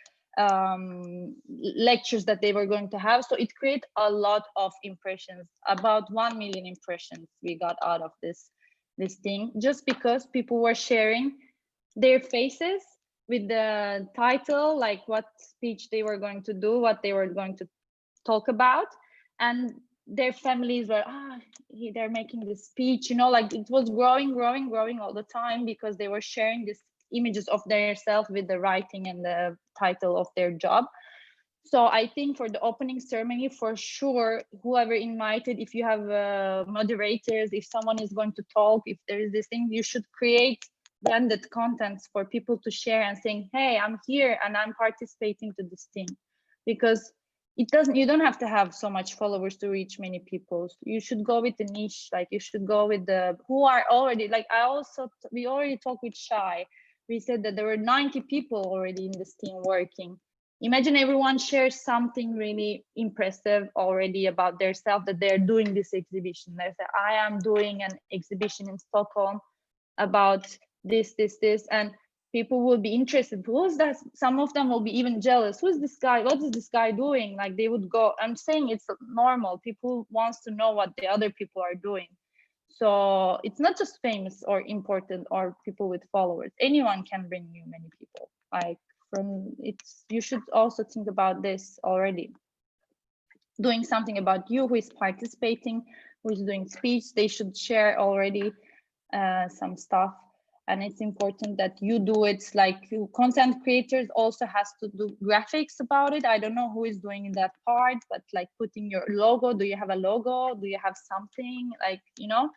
lectures that they were going to have. So it created a lot of impressions, about 1 million impressions we got out of this thing, just because people were sharing their faces with the title, like what speech they were going to do, what they were going to talk about, and their families were, they're making this speech, you know, like it was growing all the time, because they were sharing these images of themselves with the writing and the title of their job. So I think for the opening ceremony, for sure, whoever invited, if you have moderators, if someone is going to talk, if there is this thing, you should create branded contents for people to share and saying, hey, I'm here and I'm participating to this thing. Because you don't have to have so much followers to reach many people. You should go with the niche, like you should go with the who are already, like we already talked with Shai. We said that there were 90 people already in this team working. Imagine everyone shares something really impressive already about their self, that they're doing this exhibition. They say, I am doing an exhibition in Stockholm about this, and people will be interested. Who's that? Some of them will be even jealous. Who's this guy? What is this guy doing? Like they would go, I'm saying it's normal. People wants to know what the other people are doing. So it's not just famous or important or people with followers. Anyone can bring you many people. Like you should also think about this already. Doing something about you, who is participating, who is doing speech, they should share already some stuff. And it's important that you do it. Like content creators also has to do graphics about it. I don't know who is doing that part, but like putting your logo, do you have a logo? Do you have something like, you know,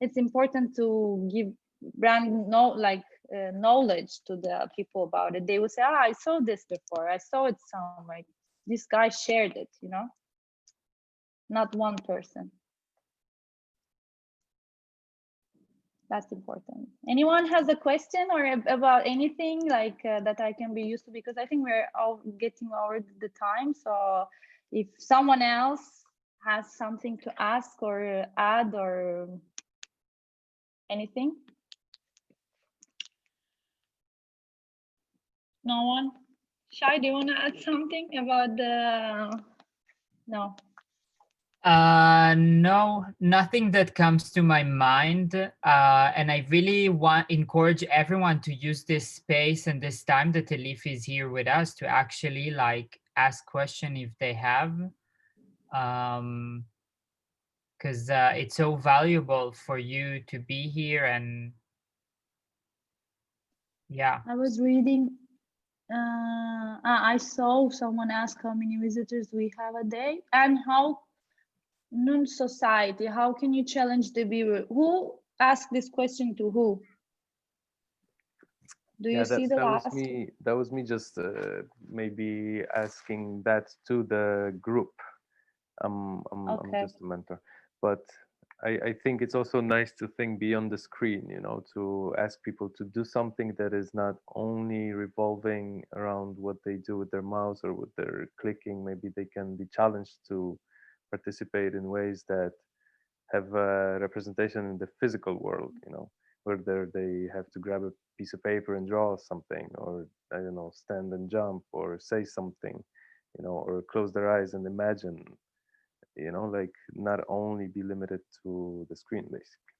it's important to give brand knowledge to the people about it. They will say, I saw this before. I saw it somewhere. This guy shared it, you know, not one person. That's important. Anyone has a question or about anything like that I can be used to? Because I think we're all getting over the time. So if someone else has something to ask or add or anything. No one? Shai, do you want to add something about the, no? No, nothing that comes to my mind. And I really encourage everyone to use this space and this time that Elif is here with us to actually like ask questions if they have. Because it's so valuable for you to be here. And yeah. I was reading, I saw someone ask how many visitors we have a day and how society, how can you challenge the viewer? Who asked this question to who? Do you see the last? That was me just maybe asking that to the group. I'm just a mentor, but I think it's also nice to think beyond the screen, you know, to ask people to do something that is not only revolving around what they do with their mouse or with their clicking. Maybe they can be challenged to participate in ways that have a representation in the physical world, you know, whether they have to grab a piece of paper and draw something, or I don't know, stand and jump, or say something, you know, or close their eyes and imagine, you know, like not only be limited to the screen, basically.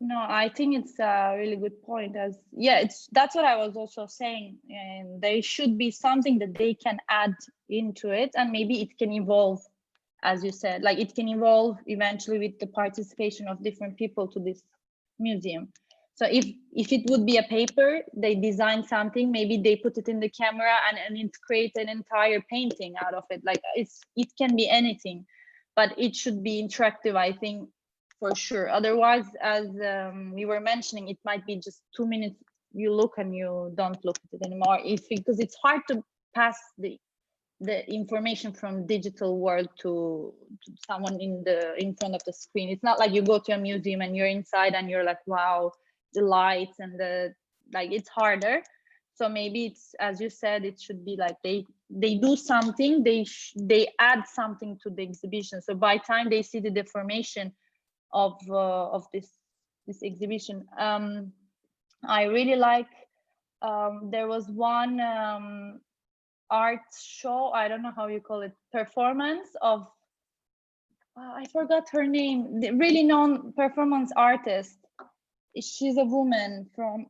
No, I think it's a really good point. That's what I was also saying. And there should be something that they can add into it, and maybe it can evolve, as you said, like it can evolve eventually with the participation of different people to this museum. So if it would be a paper, they design something, maybe they put it in the camera and it creates an entire painting out of it. Like it can be anything, but it should be interactive, I think, for sure. Otherwise, as we were mentioning, it might be just 2 minutes, you look and you don't look at it anymore, because it's hard to pass the information from digital world to someone in front of the screen. It's not like you go to a museum and you're inside and you're like, wow, the lights and it's harder. So maybe it's, as you said, it should be like they do something, they add something to the exhibition. So by time they see the deformation of this exhibition, I really like. There was one art show, I don't know how you call it, performance of I forgot her name, the really known performance artist. She's a woman from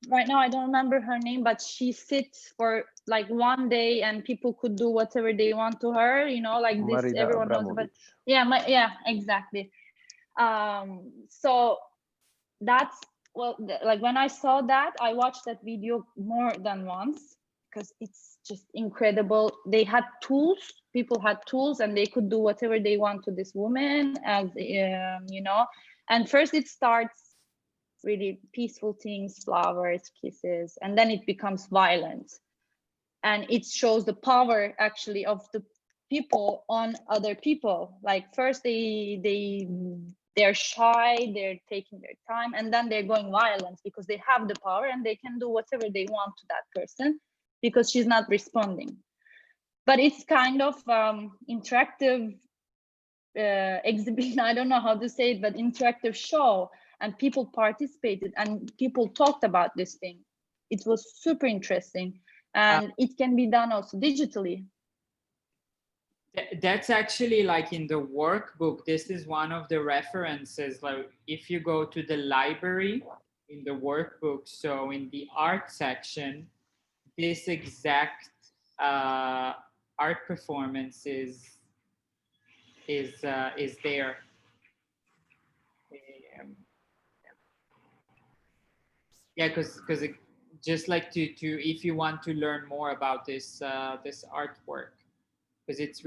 right now I don't remember her name, but she sits for like 1 day and people could do whatever they want to her, you know, like this. Marina Everyone knows about. Abramovic. Yeah, exactly. So that's, well, like when I saw that, I watched that video more than once because it's just incredible. They had tools, people had tools, and they could do whatever they want to this woman, as you know. And first it starts really peaceful things, flowers, kisses, and then it becomes violent. And it shows the power actually of the people on other people. Like first they're shy, they're taking their time, and then they're going violent because they have the power and they can do whatever they want to that person because she's not responding. But it's kind of interactive exhibition, I don't know how to say it, but interactive show, and people participated and people talked about this thing. It was super interesting, and it can be done also digitally. That's actually like in the workbook. This is one of the references. Like if you go to the library in the workbook, so in the art section, this exact art performance is there. Yeah, because just like to if you want to learn more about this this artwork, because it's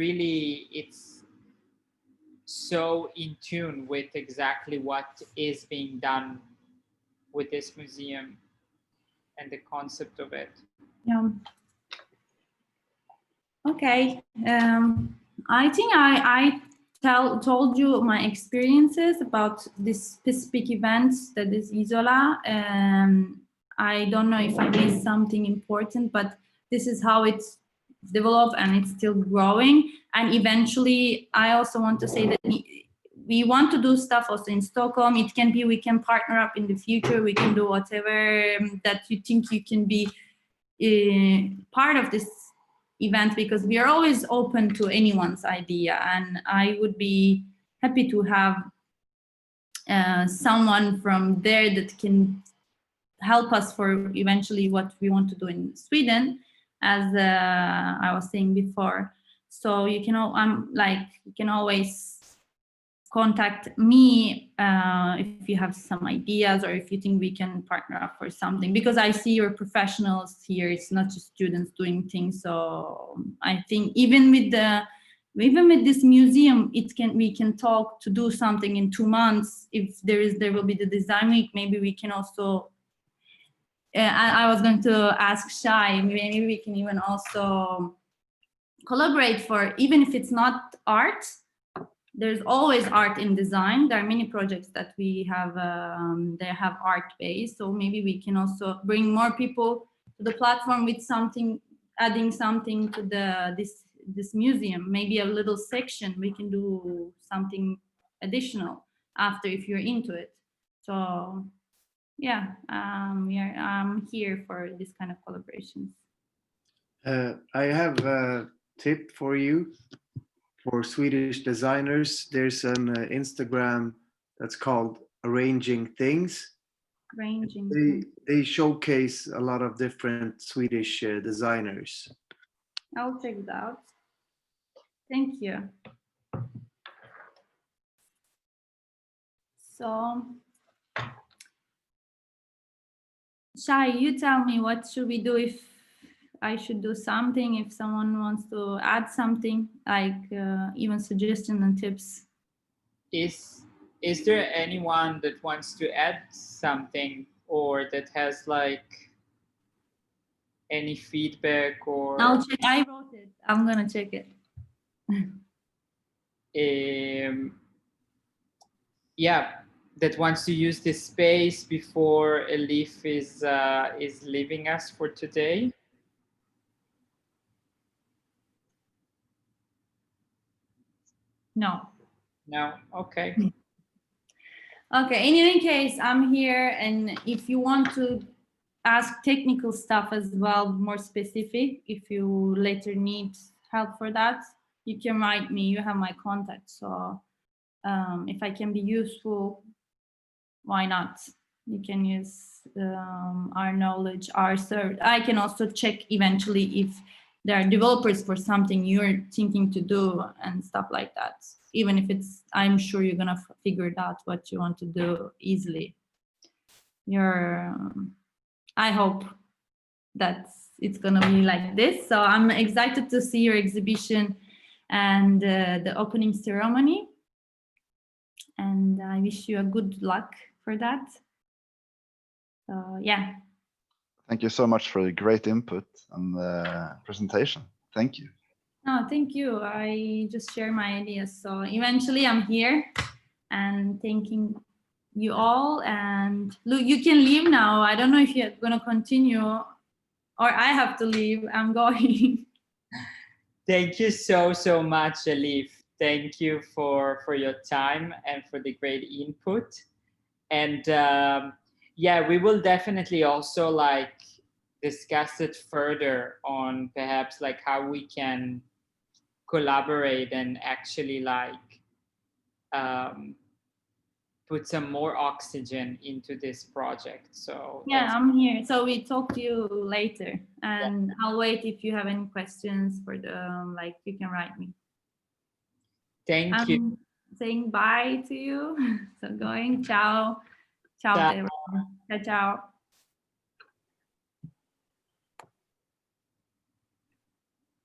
so in tune with exactly what is being done with this museum and the concept of it. Yeah. Okay. I think I told you my experiences about this specific event that is Isola. I don't know if I missed something important, but this is how it's developed and it's still growing. And eventually, I also want to say that we want to do stuff also in Stockholm. It can be, we can partner up in the future. We can do whatever that you think you can be part of this event, because we are always open to anyone's idea. And I would be happy to have someone from there that can help us for eventually what we want to do in Sweden, as I was saying before. So you can, you can always contact me if you have some ideas, or if you think we can partner up for something, because I see you're professionals here. It's not just students doing things. So I think even with this museum, we can talk to do something in 2 months. If there will be the design week, maybe we can also I was going to ask Shai, maybe we can even also collaborate for, even if it's not art. There's always art in design. There are many projects that we have, they have art based. So maybe we can also bring more people to the platform with something, adding something to this museum. Maybe a little section, we can do something additional after, if you're into it. So yeah, I'm here for this kind of collaborations. I have a tip for you. For Swedish designers, there's an Instagram that's called arranging things. Arranging. They showcase a lot of different Swedish designers. I'll check it out. Thank you. So, Shai, you tell me, what should we do? If I should do something, if someone wants to add something, like even suggestions and tips. Is there anyone that wants to add something, or that has like any feedback? Or I'll check. I wrote it. I'm gonna check it. Yeah, that wants to use this space before Elif is leaving us for today. No. No. Okay. Okay. In any case, I'm here, and if you want to ask technical stuff as well, more specific, if you later need help for that, you can write me. You have my contact. So if I can be useful, why not? You can use our knowledge, our service. I can also check eventually if there are developers for something you're thinking to do and stuff like that. Even if it's, I'm sure you're gonna figure it out what you want to do easily. I hope that it's gonna be like this. So I'm excited to see your exhibition and the opening ceremony. And I wish you a good luck for that. So yeah. Thank you so much for the great input and the presentation. Thank you. No, thank you. I just share my ideas. So eventually I'm here and thanking you all. And look, you can leave now. I don't know if you're going to continue or I have to leave. I'm going. Thank you so much, Elif. Thank you for your time and for the great input. And yeah, we will definitely also like discuss it further on perhaps like how we can collaborate and actually like put some more oxygen into this project. So yeah, I'm here. So we talk to you later, and yeah. I'll wait if you have any questions for the like you can write me. Thank you. Saying bye to you. So going, ciao, ciao, ciao. Ciao.